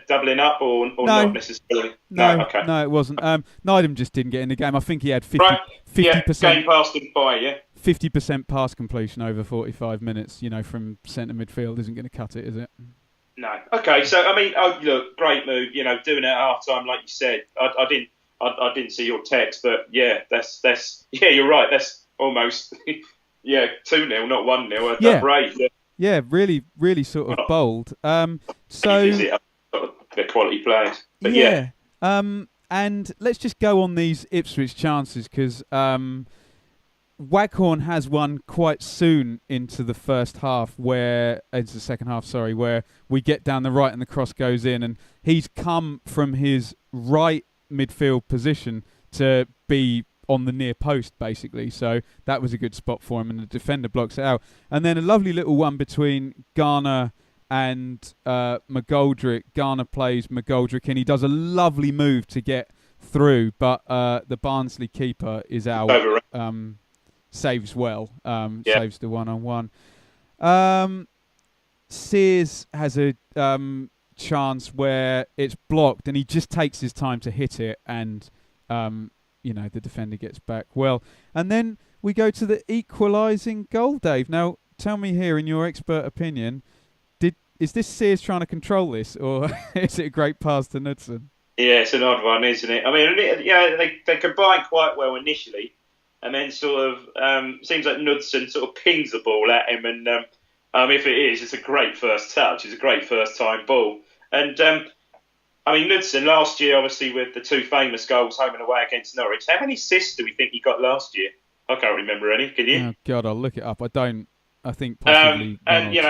doubling up or not necessarily? No, it wasn't. Neidham just didn't get in the game. I think he had 50%. Game passed him by, 50% pass completion over 45 minutes, from centre midfield isn't going to cut it, is it? No. Okay, so, I mean, look, great move, doing it at half-time, like you said. I didn't see your text, but, that's you're right. That's almost, 2-0, not 1-0. That's great. Yeah, really, really sort of bold. They're quality players. But and let's just go on these Ipswich chances because Waghorn has one quite soon into the second half, where we get down the right and the cross goes in, and he's come from his right midfield position to be on the near post, basically. So that was a good spot for him, and the defender blocks it out. And then a lovely little one between Garner and McGoldrick. Garner plays McGoldrick, and he does a lovely move to get through, but the Barnsley keeper is out. Saves well. Saves the one-on-one. Sears has a chance where it's blocked, and he just takes his time to hit it, and the defender gets back well. And then we go to the equalising goal, Dave. Now, tell me here, in your expert opinion, is this Sears trying to control this, or is it a great pass to Knudsen? Yeah, it's an odd one, isn't it? I mean, they combine quite well initially, and then sort of seems like Knudsen sort of pings the ball at him, and if it is, it's a great first touch. It's a great first-time ball. And, Knudsen last year, obviously, with the two famous goals home and away against Norwich, how many assists do we think he got last year? I can't remember any. Can you? Oh, God, I'll look it up. I think possibly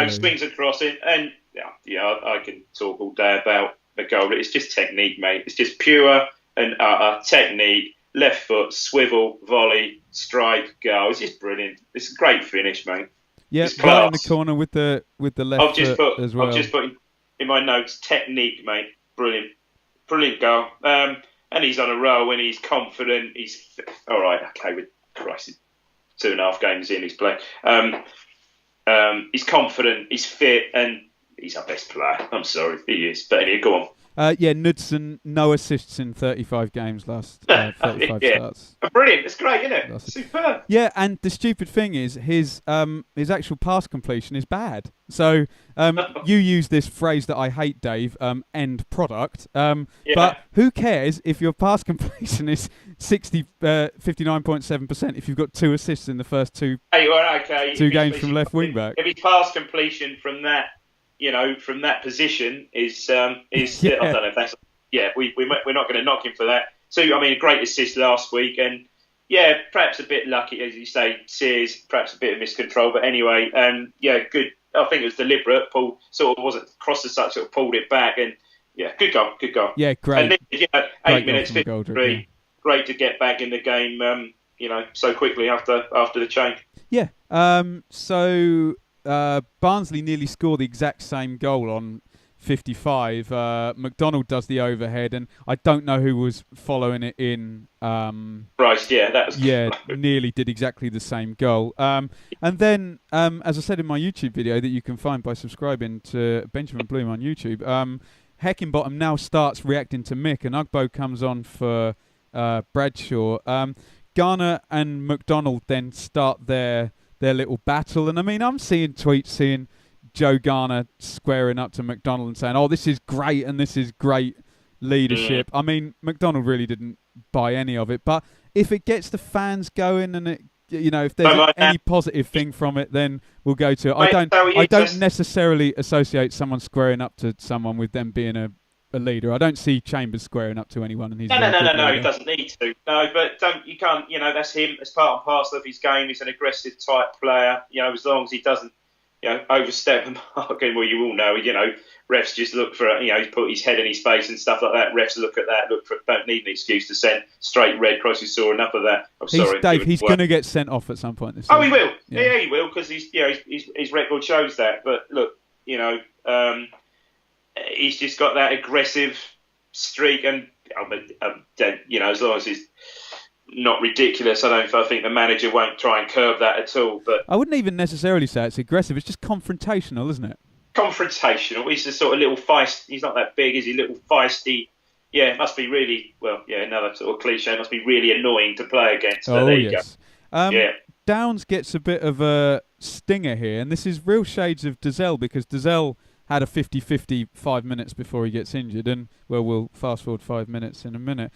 swings across it, and I can talk all day about the goal. It's just technique, mate. It's just pure and utter technique. Left foot, swivel, volley, strike, goal. It's just brilliant. It's a great finish, mate. Yeah, right in the corner with the left foot as well. I've just put in my notes, technique, mate. Brilliant. Brilliant goal. And he's on a roll, and he's confident. He's all right. Okay, with Christ, 2.5 games in, he's playing. He's confident, he's fit, and he's our best player. I'm sorry, he is. But anyway, go on. Knudsen, no assists in 35 games last 35 starts. Brilliant, it's great, isn't it? Superb. Yeah, and the stupid thing is his actual pass completion is bad. So you use this phrase that I hate, Dave, end product. But who cares if your pass completion is 59.7% if you've got 2 assists in the first two games from left wing back? If his pass completion from that, from that position is I don't know if that's we're not going to knock him for that. So a great assist last week, and perhaps a bit lucky, as you say, Sears, perhaps a bit of miscontrol, but anyway, good. I think it was deliberate. Paul sort of wasn't crossed as such, sort of pulled it back, and good goal. Yeah, great. And then, 8 minutes, 53. Great to get back in the game, so quickly after the change. Yeah. So Barnsley nearly score the exact same goal on 55. McDonald does the overhead, and I don't know who was following it in. Right, that was nearly did exactly the same goal. And then, as I said in my YouTube video that you can find by subscribing to Benjamin Bloom on YouTube, Heckingbottom now starts reacting to Mick, and Ugbo comes on for Bradshaw. Garner and McDonald then start their little battle, and I'm seeing tweets saying Joe Garner squaring up to McDonald and saying, "Oh, this is great, and this is great leadership." McDonald really didn't buy any of it, but if it gets the fans going, and it, if there's any positive thing from it, then we'll go to it. I don't necessarily associate someone squaring up to someone with them being a leader. I don't see Chambers squaring up to anyone, and he's no. He doesn't need to. No, but you can't. That's him. It's part and parcel of his game. He's an aggressive type player. As long as he doesn't, overstep the mark. And well, you all know, refs just look for, he's put his head in his face and stuff like that. Refs look at that. Don't need an excuse to send straight red cross. We saw enough of that. I'm sorry, Dave. He's going to get sent off at some point this season. Oh, he will. Yeah, he will, because his record shows that. But look, he's just got that aggressive streak, and as long as he's not ridiculous, I think the manager won't try and curb that at all. But I wouldn't even necessarily say it's aggressive. It's just confrontational, isn't it? Confrontational. He's a sort of little feisty. He's not that big, is he? Little feisty. Yeah, it must be really another sort of cliche. It must be really annoying to play against. Oh, there you go. Downs gets a bit of a stinger here, and this is real shades of Dazelle, because Dazelle had a 50-50 5 minutes before he gets injured, and we'll fast forward 5 minutes in a minute.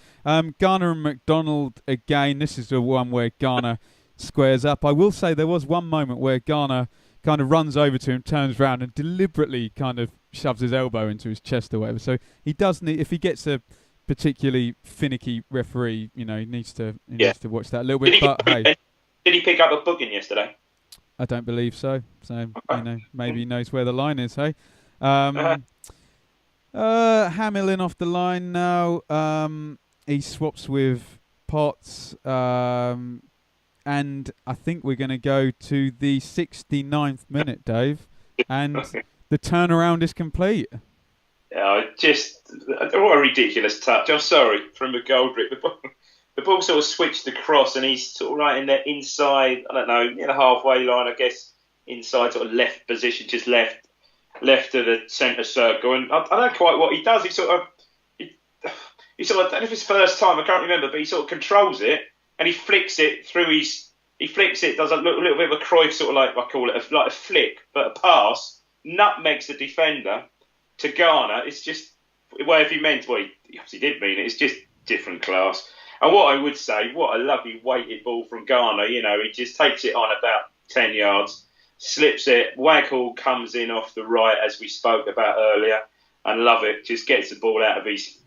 Garner and McDonald again. This is the one where Garner squares up. I will say there was one moment where Garner kind of runs over to him, turns around, and deliberately kind of shoves his elbow into his chest or whatever. So he does need, if he gets a particularly finicky referee, he needs to watch that a little bit. But hey, Did he pick up a booking yesterday? I don't believe so. So, maybe he knows where the line is, hey? Uh, Hamlin off the line now. He swaps with Potts. And I think we're going to go to the 69th minute, Dave. And the turnaround is complete. What a ridiculous touch. I'm sorry, from McGoldrick. The ball sort of switched across, and he's sort of right in the inside, I don't know, in the halfway line, I guess, inside sort of left position, just left of the centre circle. And I don't know quite what he does. He sort of, I don't know if it's first time, I can't remember, but he sort of controls it, and he flicks it through does a little bit of a Cruyff sort of like, I call it, like a flick, but a pass, nutmegs the defender to Garner. It's just, well, if he meant, well, he obviously did mean it, it's just different class. And what I would say, what a lovely weighted ball from Garner. He just takes it on about 10 yards, slips it. Waghorn comes in off the right, as we spoke about earlier, and love it. Just gets the ball out of his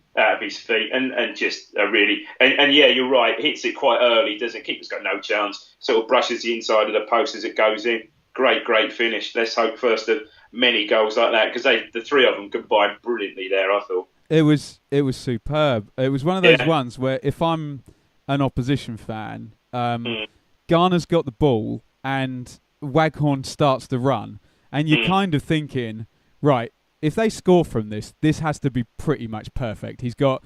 feet, and just really, and yeah, you're right. Hits it quite early, doesn't. Keeper's got no chance. Sort of brushes the inside of the post as it goes in. Great finish. Let's hope first of many goals like that, because the three of them combined brilliantly there, I thought. It was superb. It was one of those ones where if I'm an opposition fan, Garner's got the ball and Waghorn starts to run, and you're kind of thinking, right, if they score from this has to be pretty much perfect. He's got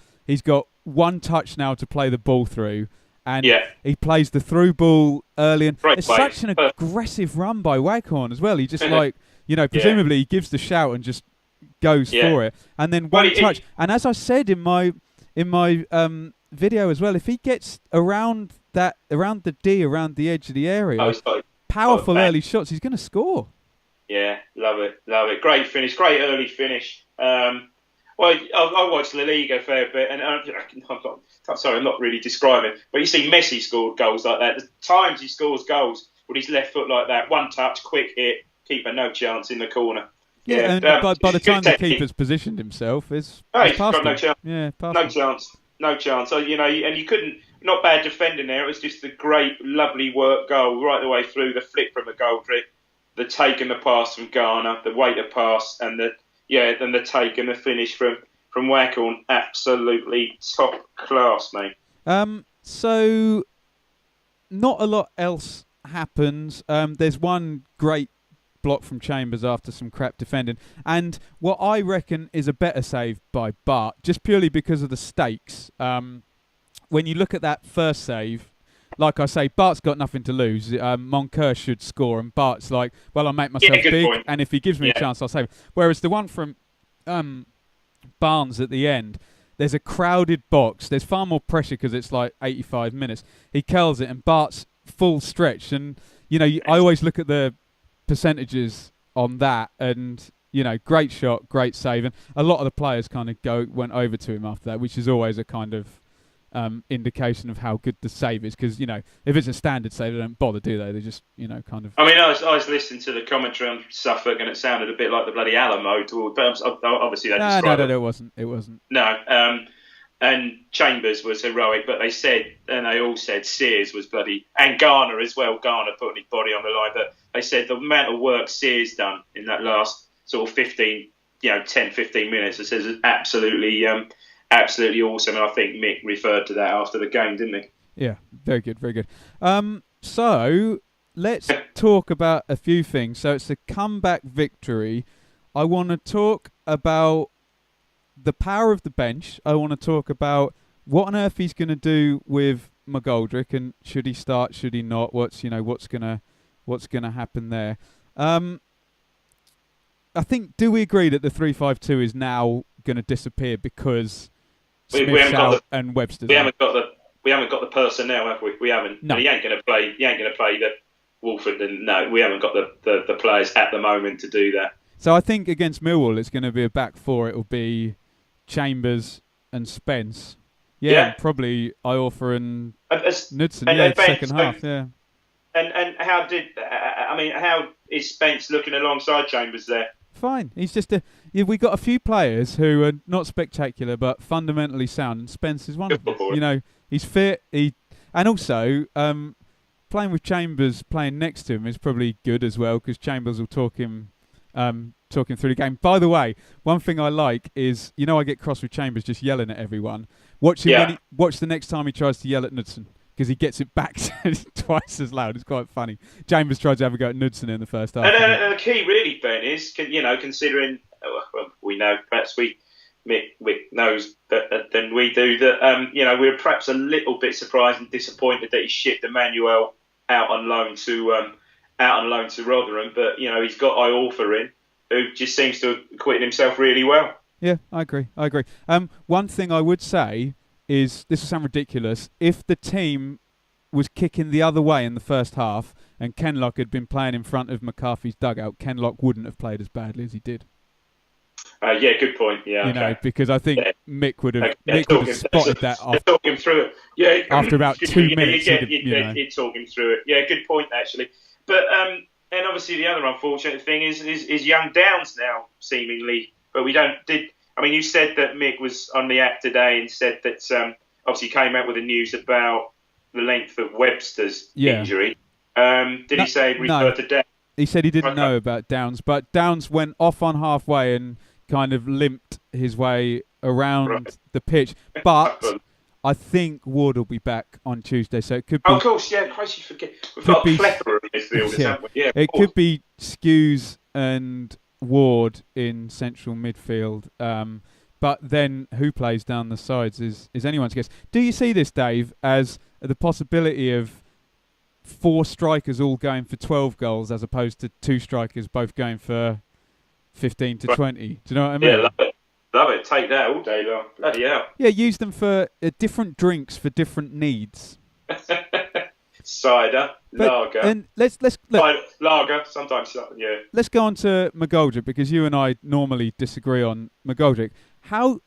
one touch now to play the ball through, and he plays the through ball early, and it's such an aggressive run by Waghorn as well. He just presumably he gives the shout and just goes for it, and then one touch. And as I said in my video as well, if he gets around the edge of the area, powerful early shots, he's going to score. Yeah, love it. Great finish, great early finish. I watched La Liga a fair bit, and I'm not really describing, but you see Messi scored goals like that. The times he scores goals with his left foot like that, one touch, quick hit, keeper no chance in the corner. Yeah, and by the time the keeper's positioned himself, he's got no chance. Yeah, no chance. So, and you couldn't. Not bad defending there. It was just a great, lovely work goal right the way through. The flick from McGoldrick, the take and the pass from Garner, the weighted pass, and the take and the finish from Waghorn. Absolutely top class, mate. So not a lot else happens. There's one great block from Chambers after some crap defending, and what I reckon is a better save by Bart, just purely because of the stakes. When you look at that first save, like I say, Bart's got nothing to lose. Moncur should score, and Bart's like, well, I'll make myself big, point. And if he gives me a chance, I'll save it. Whereas the one from Barnes at the end, there's a crowded box. There's far more pressure because it's like 85 minutes. He curls it, and Bart's full stretch. And, I always look at the percentages on that, and great shot, great save, and a lot of the players kind of went over to him after that, which is always a kind of indication of how good the save is, because if it's a standard save, they don't bother, do they? They just kind of. I mean, I was listening to the commentary on Suffolk, and it sounded a bit like the bloody Alamo. But obviously, no, it wasn't. It wasn't. No, and Chambers was heroic, but they all said Sears was bloody, and Garner as well. Garner putting his body on the line, but they said the amount of work Sears done in that last sort of 10, 15 minutes, it says absolutely awesome. And I think Mick referred to that after the game, didn't he? Yeah, very good, very good. So let's talk about a few things. So it's a comeback victory. I want to talk about the power of the bench. I want to talk about what on earth he's going to do with McGoldrick, and should he start, should he not? What's gonna happen there? I think, do we agree that the 3-5-2 is now going to disappear because Smith's out and Webster's out? We haven't got the personnel, have we? We haven't. No. He ain't going to play the Wolford, and no, we haven't got the players at the moment to do that. So I think against Millwall, it's going to be a back four. It will be Chambers and Spence. Yeah. Probably Iorfa and Knudsen. The second half. Yeah. And how is Spence looking alongside Chambers there? Fine. He's just we got a few players who are not spectacular but fundamentally sound, and Spence is one of them. He's fit. And also playing with Chambers playing next to him is probably good as well, because Chambers will talk him through the game. By the way, one thing I like is, I get cross with Chambers just yelling at everyone. Watch the next time he tries to yell at Knudsen, because he gets it back twice as loud. It's quite funny. Chambers tried to have a go at Knudsen in the first half. And the key really, Ben, is, considering, we know, perhaps Mick knows that than we do, that we're perhaps a little bit surprised and disappointed that he shipped Emmanuel out on loan to Rotherham, but he's got Iorfa in, who just seems to have acquitted himself really well. Yeah, I agree. One thing I would say is, this will sound ridiculous, if the team was kicking the other way in the first half and Kenlock had been playing in front of McCarthy's dugout, Kenlock wouldn't have played as badly as he did. Yeah, good point. Yeah, because I think Mick would have spotted that off. Talk him through it. Yeah, after about 2 minutes. You'd talk him through it. Yeah, good point actually. But and obviously the other unfortunate thing is young Downs now seemingly. But you said that Mick was on the app today and said that obviously came out with the news about the length of Webster's injury. Did he say refer to Downs? He said he didn't know about Downs, but Downs went off on halfway and kind of limped his way around the pitch. But I think Ward will be back on Tuesday, so it could be... of course, yeah, crazy forget. We've got a plethora of midfielders, haven't we? Yeah, it could be Skews and Ward in central midfield. But then who plays down the sides is anyone's guess. Do you see this, Dave, as the possibility of 4 strikers all going for 12 goals as opposed to 2 strikers both going for 15 to 20? Do you know what I mean? Yeah, love it. Take that all day long. Bloody hell. Yeah, use them for different drinks for different needs. Cider, lager. And let's look, lager, sometimes, yeah. Let's go on to McGoldrick, because you and I normally disagree on McGoldrick. How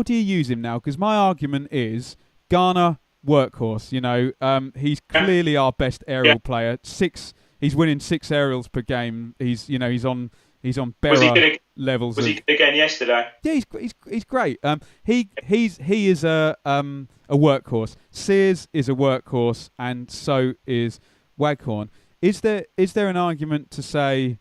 do you use him now? Because my argument is Garner, workhorse. He's clearly our best aerial player. He's winning 6 aerials per game. He's on Berra levels. Was he good again yesterday? Yeah, he's great. He is a workhorse. Sears is a workhorse, and so is Waghorn. Is there an argument to say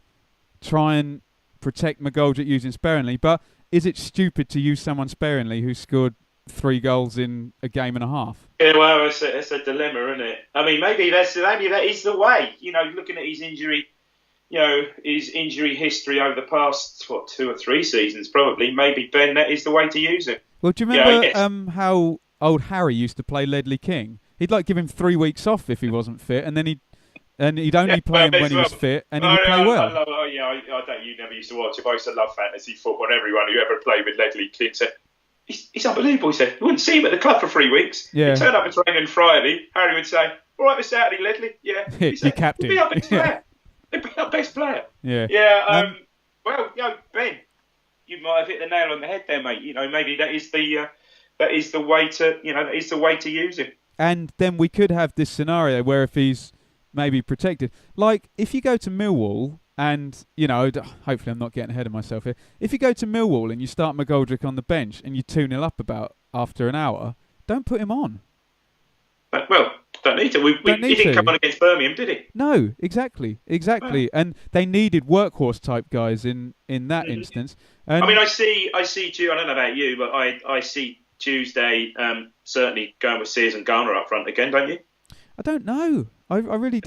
try and protect McGoldrick using sparingly? But is it stupid to use someone sparingly who scored 3 goals in a game and a half? Yeah, well, it's a dilemma, isn't it? I mean, maybe that is the way. Looking at his injury. His injury history over the past 2 or 3 seasons, probably. Maybe, Ben, that is the way to use it. Well, do you remember how old Harry used to play Ledley King? He'd give him 3 weeks off if he wasn't fit, and then he'd only play him when he was fit, and he'd play well. I don't. You never used to watch it. I used to love fantasy football, and everyone who ever played with Ledley King said, "He's unbelievable." He said, "You wouldn't see him at the club for 3 weeks. Yeah. He'd turn up to training on Friday. Harry would say, "All right, Mr. Saturday, Ledley." Yeah. Your captain. He'd be our best player. He'd be our best player. Yeah. Yeah. Well, Ben, you might have hit the nail on the head there, mate. Maybe that is the way to use him. And then we could have this scenario where if he's maybe protected, like if you go to Millwall and, hopefully I'm not getting ahead of myself here. If you go to Millwall and you start McGoldrick on the bench and you 2-0 up about after an hour, don't put him on. Well, don't need to. He didn't come on against Birmingham, did he? No, exactly. No. And they needed workhorse type guys in that instance. And I see. I don't know about you, but I see Tuesday certainly going with Sears and Garner up front again, don't you? I don't know. I really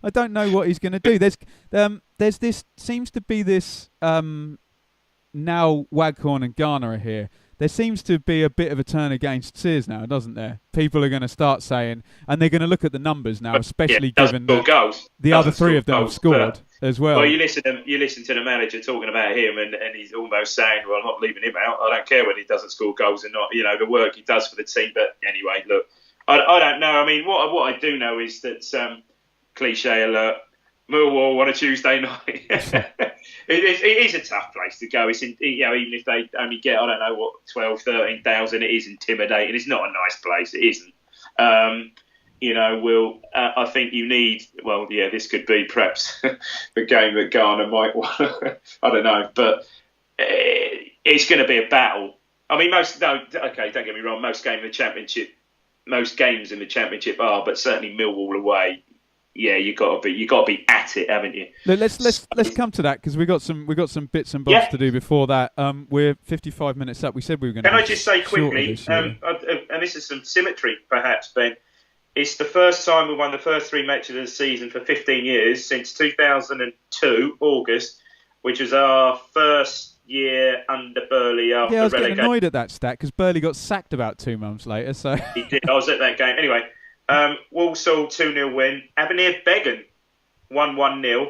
I don't know what he's going to do. There's this seems to be this now Waghorn and Garner are here. There seems to be a bit of a turn against Sears now, doesn't there? People are going to start saying, and they're going to look at the numbers now, especially given that the other 3 of them have scored as well. Well, you listen to the manager talking about him, and he's almost saying, "Well, I'm not leaving him out. I don't care whether he doesn't score goals or not. The work he does for the team." But anyway, look, I don't know. I mean, what I do know is that cliche alert. Millwall on a Tuesday night. it is a tough place to go. It's even if they only get 12, 13,000, it is intimidating. It's not a nice place. It isn't. I think you need. Well, yeah, this could be perhaps the game that Garner might want. I don't know, but it's going to be a battle. I mean, don't get me wrong. Most games in the Championship most games in the Championship are, but certainly Millwall away. Yeah, you got to be at it, haven't you? Look, let's come to that because we got some bits and bobs to do before that. We're 55 minutes up. We said we were going to. Can I just say quickly, and this is some symmetry, perhaps, Ben. It's the first time we won the first 3 matches of the season for 15 years since 2002 August, which was our first year under Burley after relegation. Yeah, I was getting annoyed at that stat because Burley got sacked about 2 months later. So he did. I was at that game anyway. Walsall 2-0 win. Avenir Beggan 1-1-0.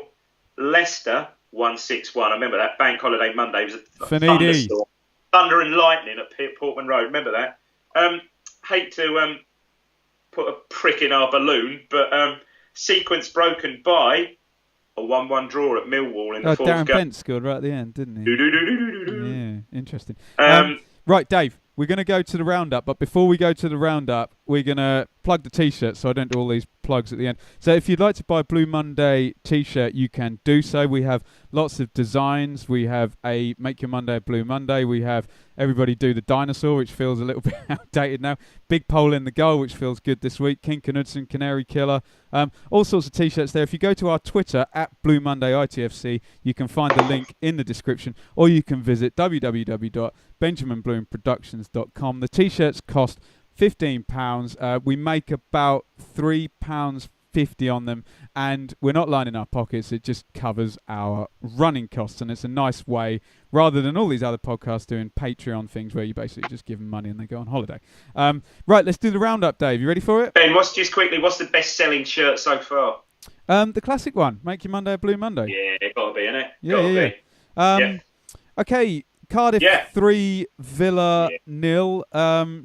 Leicester 1-6-1. I remember that bank holiday Monday. It was a thunderstorm. Thunder and lightning at Portman Road. Remember that? Hate to put a prick in our balloon, but sequence broken by a 1-1 draw at Millwall in the fourth Darren game. Bent scored right at the end, didn't he? Yeah, interesting. Right, Dave, we're going to go to the roundup, but before we go to the roundup, we're going to plug the T-shirt so I don't do all these plugs at the end. So if you'd like to buy a Blue Monday T-shirt, you can do so. We have lots of designs. We have a Make Your Monday a Blue Monday. We have Everybody Do the Dinosaur, which feels a little bit outdated now. Big Pole in the Goal, which feels good this week. King Knudsen, Canary Killer. All sorts of T-shirts there. If you go to our Twitter, @Blue Monday ITFC, you can find the link in the description, or you can visit www.benjaminbloomproductions.com. The T-shirts cost £15. We make about £3.50 on them, and we're not lining our pockets. It just covers our running costs, and it's a nice way, rather than all these other podcasts doing Patreon things where you basically just give them money and they go on holiday. Right, let's do the roundup, Dave. You ready for it? Ben, what's the best-selling shirt so far? The classic one, Make Your Monday a Blue Monday. Yeah, got to be, innit? Yeah. Okay, Cardiff 3, Villa 0.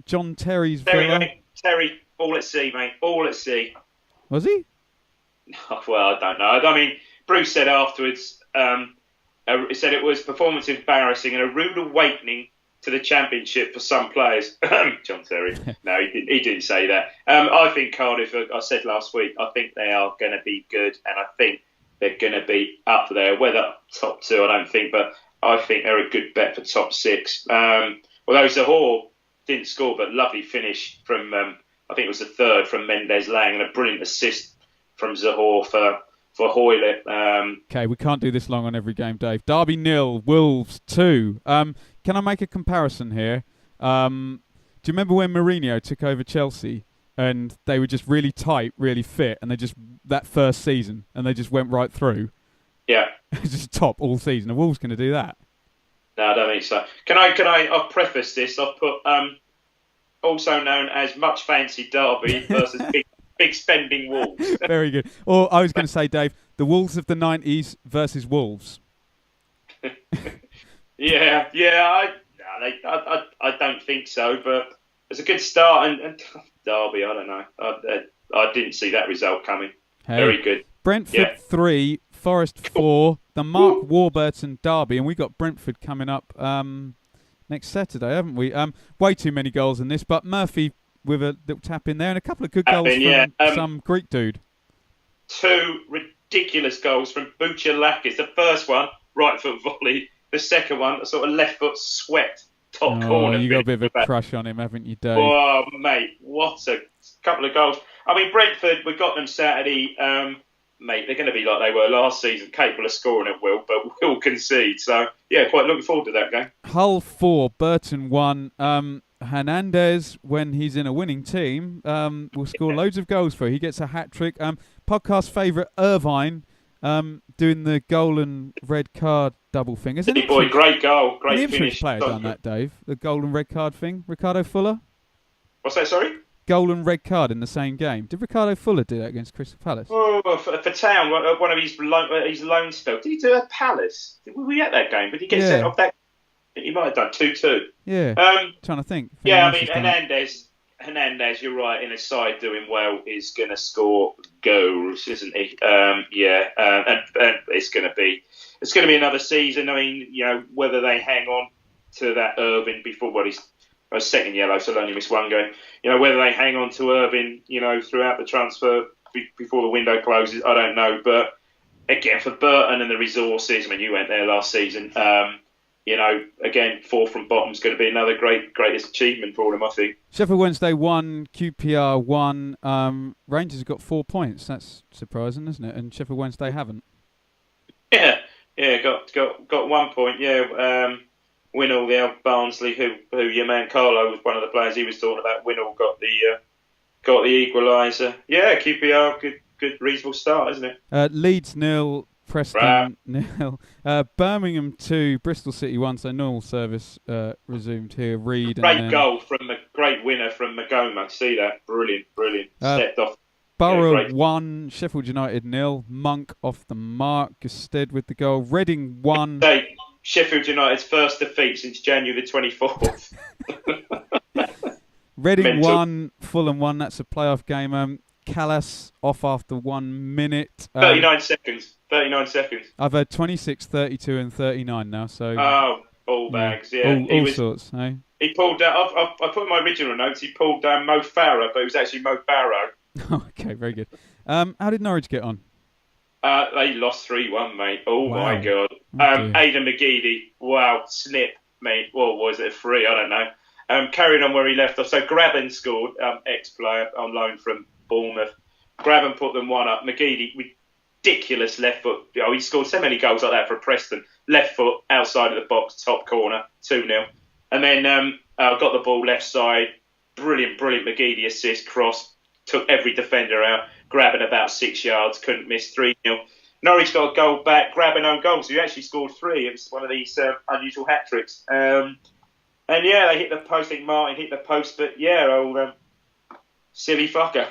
John Terry's Villa. Terry, all at sea, mate. All at sea. Was he? Well, I don't know. I mean, Bruce said afterwards, he said it was performance embarrassing and a rude awakening to the Championship for some players. John Terry. No, he didn't say that. I think Cardiff, I said last week, I think they are going to be good, and I think they're going to be up there. Whether top 2, I don't think, but I think they're a good bet for top 6. Although Zahor didn't score, but lovely finish from, I think it was the third from Mendes Lang, and a brilliant assist from Zahor for Hoylett. Okay, we can't do this long on every game, Dave. Derby 0, Wolves 2. Can I make a comparison here? Do you remember when Mourinho took over Chelsea and they were just really tight, really fit, and that first season, and they just went right through? Yeah. Just top all season. Are Wolves going to do that? No, I don't think so. I'll preface this. I've put also known as Much Fancy Derby versus big spending Wolves. Very good. Or I was going to say, Dave, the Wolves of the 90s versus Wolves. Yeah. I don't think so, but it's a good start. And Derby, I don't know. I didn't see that result coming. Hey, very good. Brentford 3, Forest 4, the Mark Warburton derby, and we got Brentford coming up next Saturday, haven't we? Way too many goals in this, but Murphy with a little tap in there and a couple of good goals from some Greek dude. 2 ridiculous goals from Bouchalakis. The first one, right foot volley. The second one, a sort of left foot swept top corner. You got a bit of a crush on him, haven't you, Dave? Oh, mate, what a couple of goals. I mean, Brentford, we got them Saturday. Mate, they're going to be like they were last season, capable of scoring at will, but will concede. So, yeah, quite looking forward to that game. Hull 4, Burton 1. Hernandez, when he's in a winning team, will score loads of goals for you. He gets a hat-trick. Podcast favourite Irvine doing the goal and red card double thing. Isn't it? Boy, great goal, great an finish. Player done that, Dave. The goal and red card thing. Ricardo Fuller. What's that? Sorry. Goal and red card in the same game. Did Ricardo Fuller do that against Crystal Palace? Oh, for Town, one of his loan spells. Did he do a Palace? Were we at that game? Did he get sent off that? He might have done 2-2. Yeah. Trying to think. Yeah, I mean, Hernandez, you're right, in a side doing well, is going to score goals, isn't he? And it's going to be another season. I mean, you know, whether they hang on to that Irving before he's second yellow, so they'll only miss one game. You know, whether they hang on to Irving, you know, throughout the transfer before the window closes, I don't know. But again, for Burton and the resources, I mean, you went there last season. again, 4 from bottom is going to be another greatest achievement for them, I think. Sheffield Wednesday 1, QPR 1. Rangers have got 4 points. That's surprising, isn't it? And Sheffield Wednesday haven't. Yeah, got 1 point. Yeah, Winnall, the old Barnsley, who your man Carlo was one of the players he was talking about. Winnall got the equaliser. Yeah, QPR, good reasonable start, isn't it? Leeds 0. Preston 0. Birmingham 2, Bristol City 1. So normal service resumed here. Reed. Great goal from the great winner from Magoma. See that? Brilliant. Stepped off. Borough 1, Sheffield United 0. Monk off the mark. Gusted with the goal. Reading 1. Sheffield United's first defeat since January the 24th. Reading 1, Fulham 1. That's a playoff game. Callas off after 1 minute. 39 seconds. I've had 26, 32 and 39 now. So ball bags, yeah. All sorts, eh? He pulled down, I put in my original notes, he pulled down Mo Farah, but it was actually Mo Barrow. Okay, very good. How did Norwich get on? They lost 3-1, mate. Oh, wow. My God. Aidan McGeady, wow, snip, mate. What was it, 3? I don't know. Carrying on where he left off. So Graben scored, ex-player on loan from Bournemouth. Graben put them 1 up. McGeady, ridiculous left foot. He scored so many goals like that for Preston. Left foot, outside of the box, top corner, 2-0. And then got the ball left side. Brilliant McGeady assist, cross. Took every defender out. Grabbing about 6 yards, couldn't miss, 3-0. Norwich got a goal back, grabbing own goal, so he actually scored 3. It was one of these unusual hat-tricks. And yeah, they hit the post. I think Martin hit the post, but yeah, old silly fucker.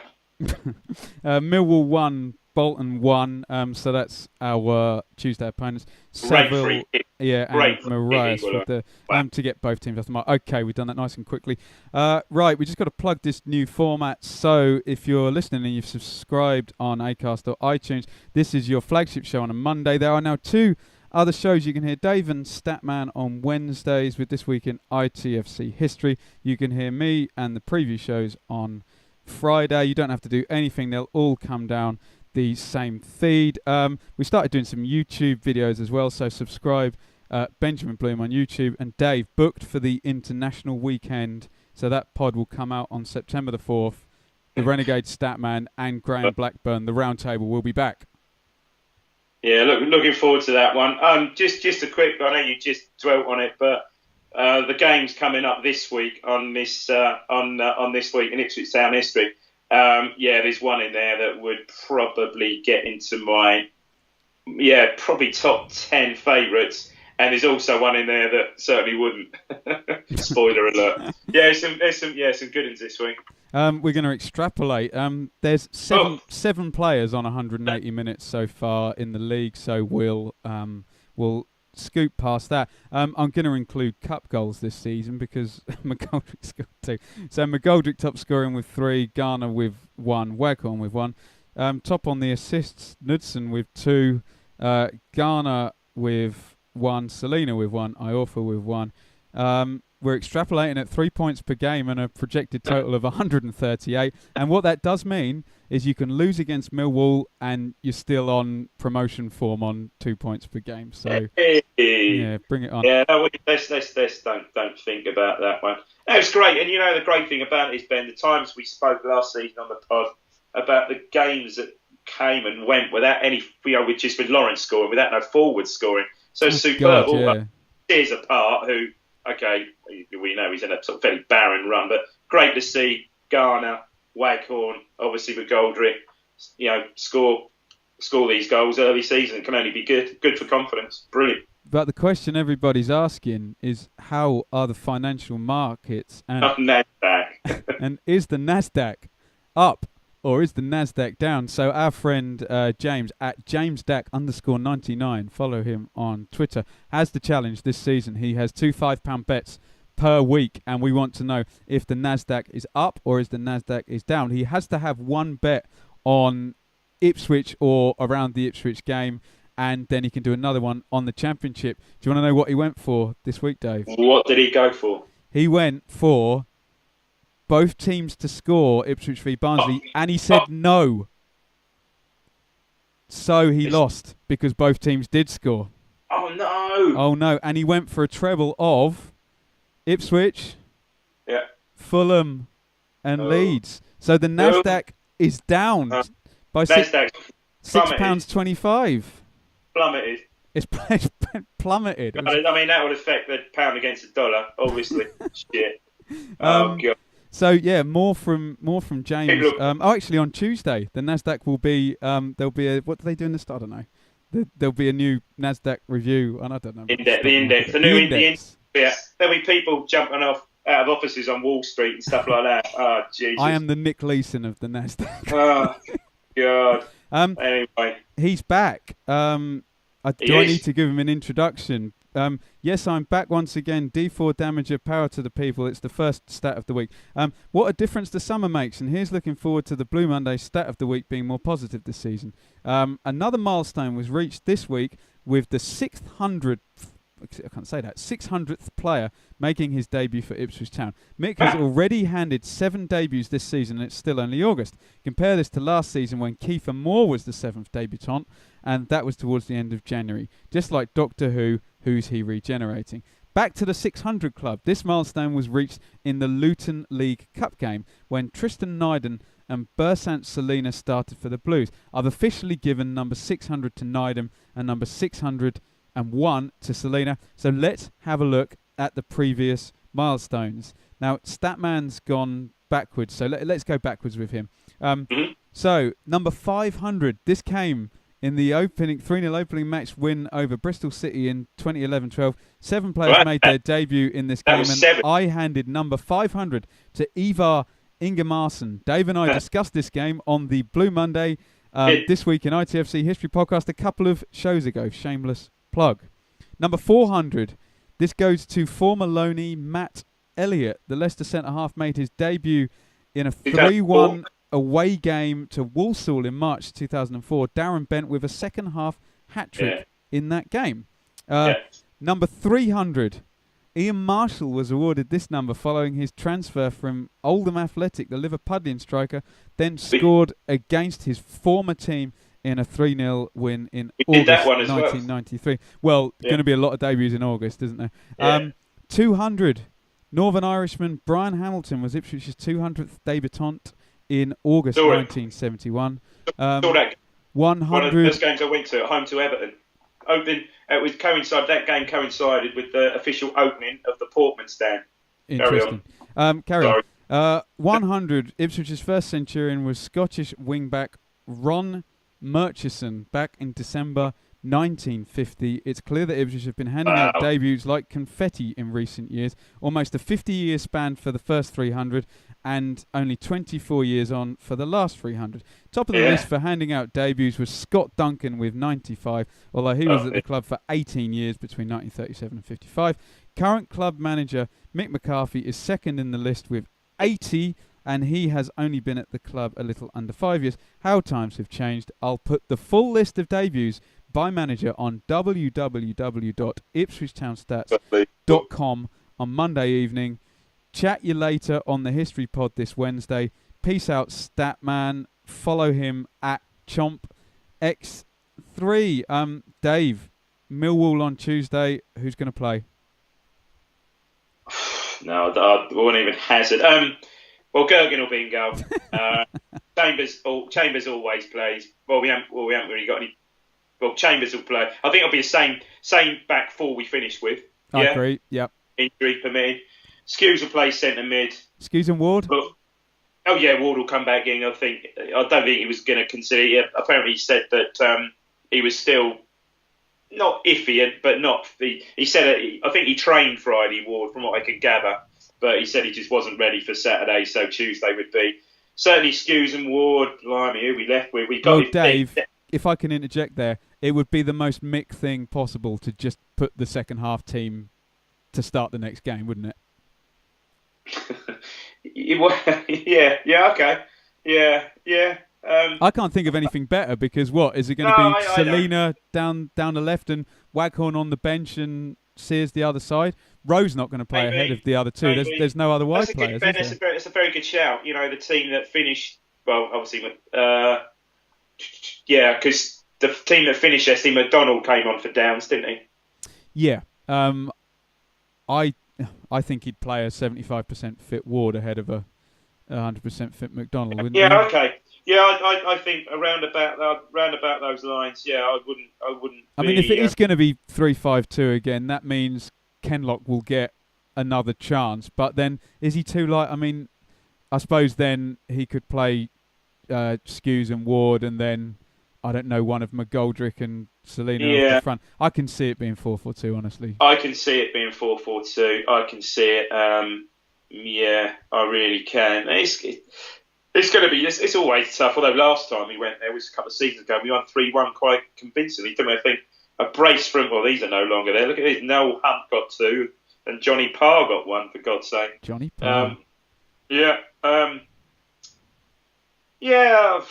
Millwall 1, Bolton 1. So that's our Tuesday opponents. Seville, and Marias with the to get both teams off the mark. Okay, we've done that nice and quickly. Right, we just got to plug this new format. So if you're listening and you've subscribed on Acast or iTunes, this is your flagship show on a Monday. There are now 2 other shows you can hear. Dave and Statman on Wednesdays with This Week in ITFC History. You can hear me and the preview shows on Friday. You don't have to do anything. They'll all come down the same feed. We started doing some YouTube videos as well, so subscribe. Benjamin Bloom on YouTube, and Dave booked for the international weekend, so that pod will come out on September the 4th. The Renegade Statman and Graham Blackburn, the roundtable, will be back. Yeah, looking forward to that one. Just a quick, I know you just dwelt on it, but the game's coming up this week on this week in Ipswich Town history. There's one in there that would probably get into my probably top 10 favourites, and there's also one in there that certainly wouldn't. Spoiler alert. There's some good ones this week. We're going to extrapolate. There's seven players on 180 minutes so far in the league, so we'll scoop past that. I'm going to include cup goals this season because McGoldrick's got 2. So McGoldrick top scoring with 3, Garner with 1, Waghorn with 1. Top on the assists, Knudsen with 2, Garner with 1, Selena with 1, Iorfa with 1. We're extrapolating at 3 points per game and a projected total of 138. And what that does mean is you can lose against Millwall and you're still on promotion form on 2 points per game. So, yeah, bring it on. Yeah, no, let's don't think about that one. That was great. And, the great thing about it is, Ben, the times we spoke last season on the pod about the games that came and went without any, with Lawrence scoring, without no forward scoring. So superb. God, Years apart, who, okay, we know he's in a sort of fairly barren run, but great to see Garner, Waghorn, obviously McGoldrick, score these goals early season. It can only be good for confidence. Brilliant. But the question everybody's asking is, how are the financial markets? And NASDAQ. And is the NASDAQ up or is the NASDAQ down? So our friend James at JamesDack_99, follow him on Twitter, has the challenge this season. He has 2 £5 bets per week, and we want to know if the NASDAQ is up or is the NASDAQ is down. He has to have 1 bet on Ipswich or around the Ipswich game, and then he can do another one on the Championship. Do you want to know what he went for this week, Dave? What did he go for? He went for both teams to score, Ipswich v Barnsley, and he said no. So he lost because both teams did score. Oh, no. Oh no! And he went for a treble of Ipswich, Fulham, and Leeds. So the Nasdaq is down by £6.25. Plummeted. It's plummeted. I mean, that would affect the pound against the dollar, obviously. Shit. Oh god. So yeah, more from James. Actually, on Tuesday, the Nasdaq will be. There'll be a. What do they do in the start? I don't know. There'll be a new Nasdaq review, and I don't know. The index. The new index. Yeah. There'll be people jumping off out of offices on Wall Street and stuff like that. Oh Jesus. I am the Nick Leeson of the Nasdaq. Oh god. Anyway, he's back. Do I need to give him an introduction? Yes, I'm back once again. D4 Damager, power to the people. It's the first stat of the week. What a difference the summer makes. And here's looking forward to the Blue Monday stat of the week being more positive this season. Another milestone was reached this week with the 600th player making his debut for Ipswich Town. Mick has already handed 7 debuts this season, and it's still only August. Compare this to last season when Kiefer Moore was the 7th debutant, and that was towards the end of January. Just like Doctor Who, who's he regenerating? Back to the 600 club. This milestone was reached in the Luton League Cup game when Tristan Nyden and Bersant Selina started for the Blues. I've officially given number 600 to Nyden and number 601 to Selina. So let's have a look at the previous milestones. Now, Statman's gone backwards, so let's go backwards with him. So, number 500, this came in the 3-0 opening match win over Bristol City in 2011-12. 7 players made their debut in this game, and I handed number 500 to Ivar Ingemarson. Dave and I discussed this game on the Blue Monday this week in ITFC History Podcast a couple of shows ago. Shameless plug. Number 400, this goes to former loanee Matt Elliott. The Leicester centre-half made his debut in a 3-1 away game to Walsall in March 2004. Darren Bent with a second-half hat-trick in that game. Number 300, Ian Marshall was awarded this number following his transfer from Oldham Athletic, the Liverpudlian striker, then scored against his former team in a 3-0 win in August 1993. Well, going to be a lot of debuts in August, isn't there? 200, Northern Irishman Brian Hamilton was Ipswich's 200th debutant in August 1971. 100. One of the first games I went to at home to Everton. That game coincided with the official opening of the Portman stand. Interesting. Carry on. 100, Ipswich's first centurion was Scottish wingback Ron Murchison back in December 1950. It's clear that Ipswich have been handing out debuts like confetti in recent years. Almost a 50-year span for the first 300 and only 24 years on for the last 300. Top of the list for handing out debuts was Scott Duncan with 95, although he was at the club for 18 years between 1937 and 55. Current club manager Mick McCarthy is second in the list with 80, and he has only been at the club a little under 5 years. How times have changed. I'll put the full list of debuts by manager on www.ipswichtownstats.com on Monday evening. Chat you later on the History Pod this Wednesday. Peace out, Statman. Follow him at ChompX3. Dave, Millwall on Tuesday. Who's going to play? No, I won't even hazard. Well, Gergen will be in goal. Chambers always plays. Well, we haven't really got any. Well, Chambers will play. I think it'll be the same back four we finished with. I agree. Yep. Injury permitted. Skews will play centre mid. Skews and Ward. Ward will come back in. I don't think he was going to consider it. Apparently, he said that he was still not iffy, but not. He said I think he trained Friday, Ward, from what I could gather. But he said he just wasn't ready for Saturday, so Tuesday would be certainly Skews and Ward. Blimey, who we left with? We got Dave. If I can interject there, it would be the most Mick thing possible to just put the second half team to start the next game, wouldn't it? Okay. Yeah. I can't think of anything better because what is it going to be? Selina down the left and Waghorn on the bench and Sears the other side. Rowe's not going to play ahead of the other two. There's no other wide players. It's a very good shout. You know, the team that finished obviously, because the team that finished, SC McDonald came on for Downs, didn't he? Yeah. I think he'd play a 75% fit Ward ahead of a 100% fit McDonald, wouldn't Yeah, you? okay. Yeah, I think around about those lines. Yeah, I wouldn't. I mean, if it is going to be 3-5-2 again, that means Kenlock will get another chance. But then, is he too light? I mean, I suppose then he could play Skews and Ward, and then I don't know, one of McGoldrick and Selena off the front. I can see it being 4-4-2, honestly. I can see it being 4-4-2. I can see it. Yeah, I really can. It's going to be. It's always tough. Although last time we went there was a couple of seasons ago, we won 3-1 quite convincingly. Didn't we? I think a brace from. Well, these are no longer there. Look at this. Noel Hunt got 2, and Johnny Parr got 1. For God's sake. Johnny Parr. Yeah. Yeah.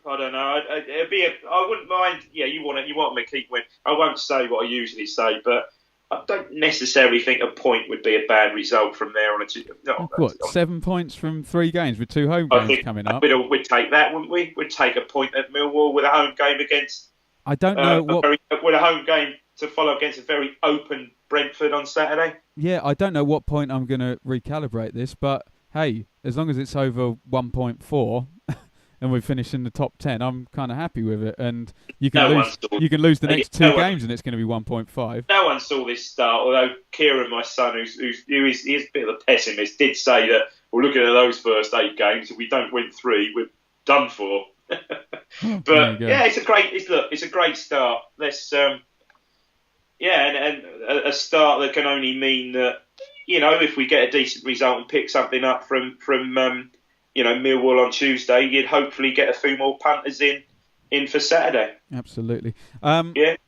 I don't know. It'd be. I wouldn't mind. Yeah, you want me to keep winning. I won't say what I usually say, but I don't necessarily think a point would be a bad result from there on a 7 points from 3 games with 2 home games coming up? We'd take that, wouldn't we? We'd take a point at Millwall with a home game against. I don't know with a home game to follow against a very open Brentford on Saturday. Yeah, I don't know what point I'm going to recalibrate this, but hey, as long as it's over 1.4 and we finish in the top 10, I'm kind of happy with it. And you can lose the next 2 games and it's going to be 1.5. No one saw this start, although Kieran, my son, who is a bit of a pessimist, did say that, well, looking at those first 8 games, if we don't win 3, we're done for. But yeah, it's a great start. Let's and a start that can only mean that, if we get a decent result and pick something up from Millwall on Tuesday, you'd hopefully get a few more punters in for Saturday. Absolutely.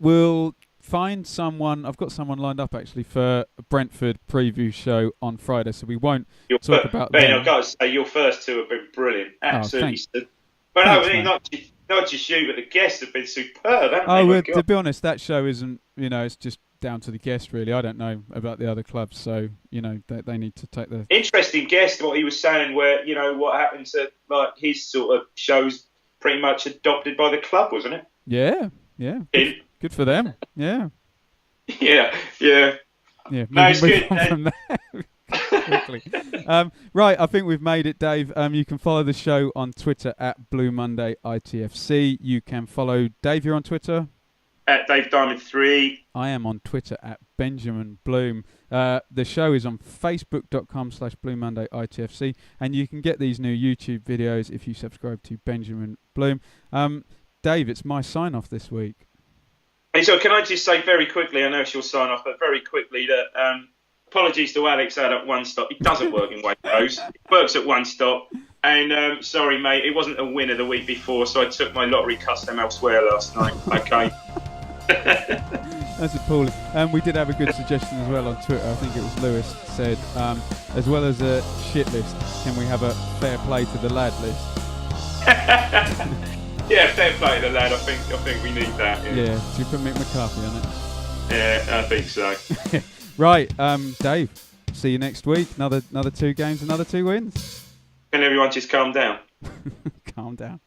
We'll find someone. I've got someone lined up actually for a Brentford preview show on Friday, so we won't talk about Ben, them. I've got to say, your first 2 have been brilliant. Absolutely. But not just you, but the guests have been superb, haven't they? To be honest, that show isn't, it's just down to the guest, really. I don't know about the other clubs, so, they need to take the... Interesting guest, what he was saying, where, what happened to, his sort of shows pretty much adopted by the club, wasn't it? Yeah. Good for them, yeah. Yeah. Yeah, no, it's good. From there. Quickly. Right, I think we've made it, Dave. You can follow the show on Twitter at Blue Monday ITFC. You can follow Dave. You're on Twitter at Dave Diamond 3. I am on Twitter at Benjamin Bloom. The show is on Facebook.com/Blue Monday ITFC, and you can get these new YouTube videos if you subscribe to Benjamin Bloom. Dave, it's my sign off this week. Hey, so can I just say very quickly? I know it's your sign off, but very quickly that. Apologies to Alex out at One Stop. It doesn't work in Waitrose. It works at One Stop. And sorry, mate, it wasn't a winner the week before, so I took my lottery custom elsewhere last night. Okay. That's appalling. We did have a good suggestion as well on Twitter. I think it was Lewis said, as well as a shit list, can we have a fair play to the lad list? Yeah, fair play to the lad. I think we need that. Yeah. Should we put Mick McCarthy on it? Yeah, I think so. Right, Dave, see you next week. Another 2 games, another 2 wins. Can everyone just calm down? Calm down.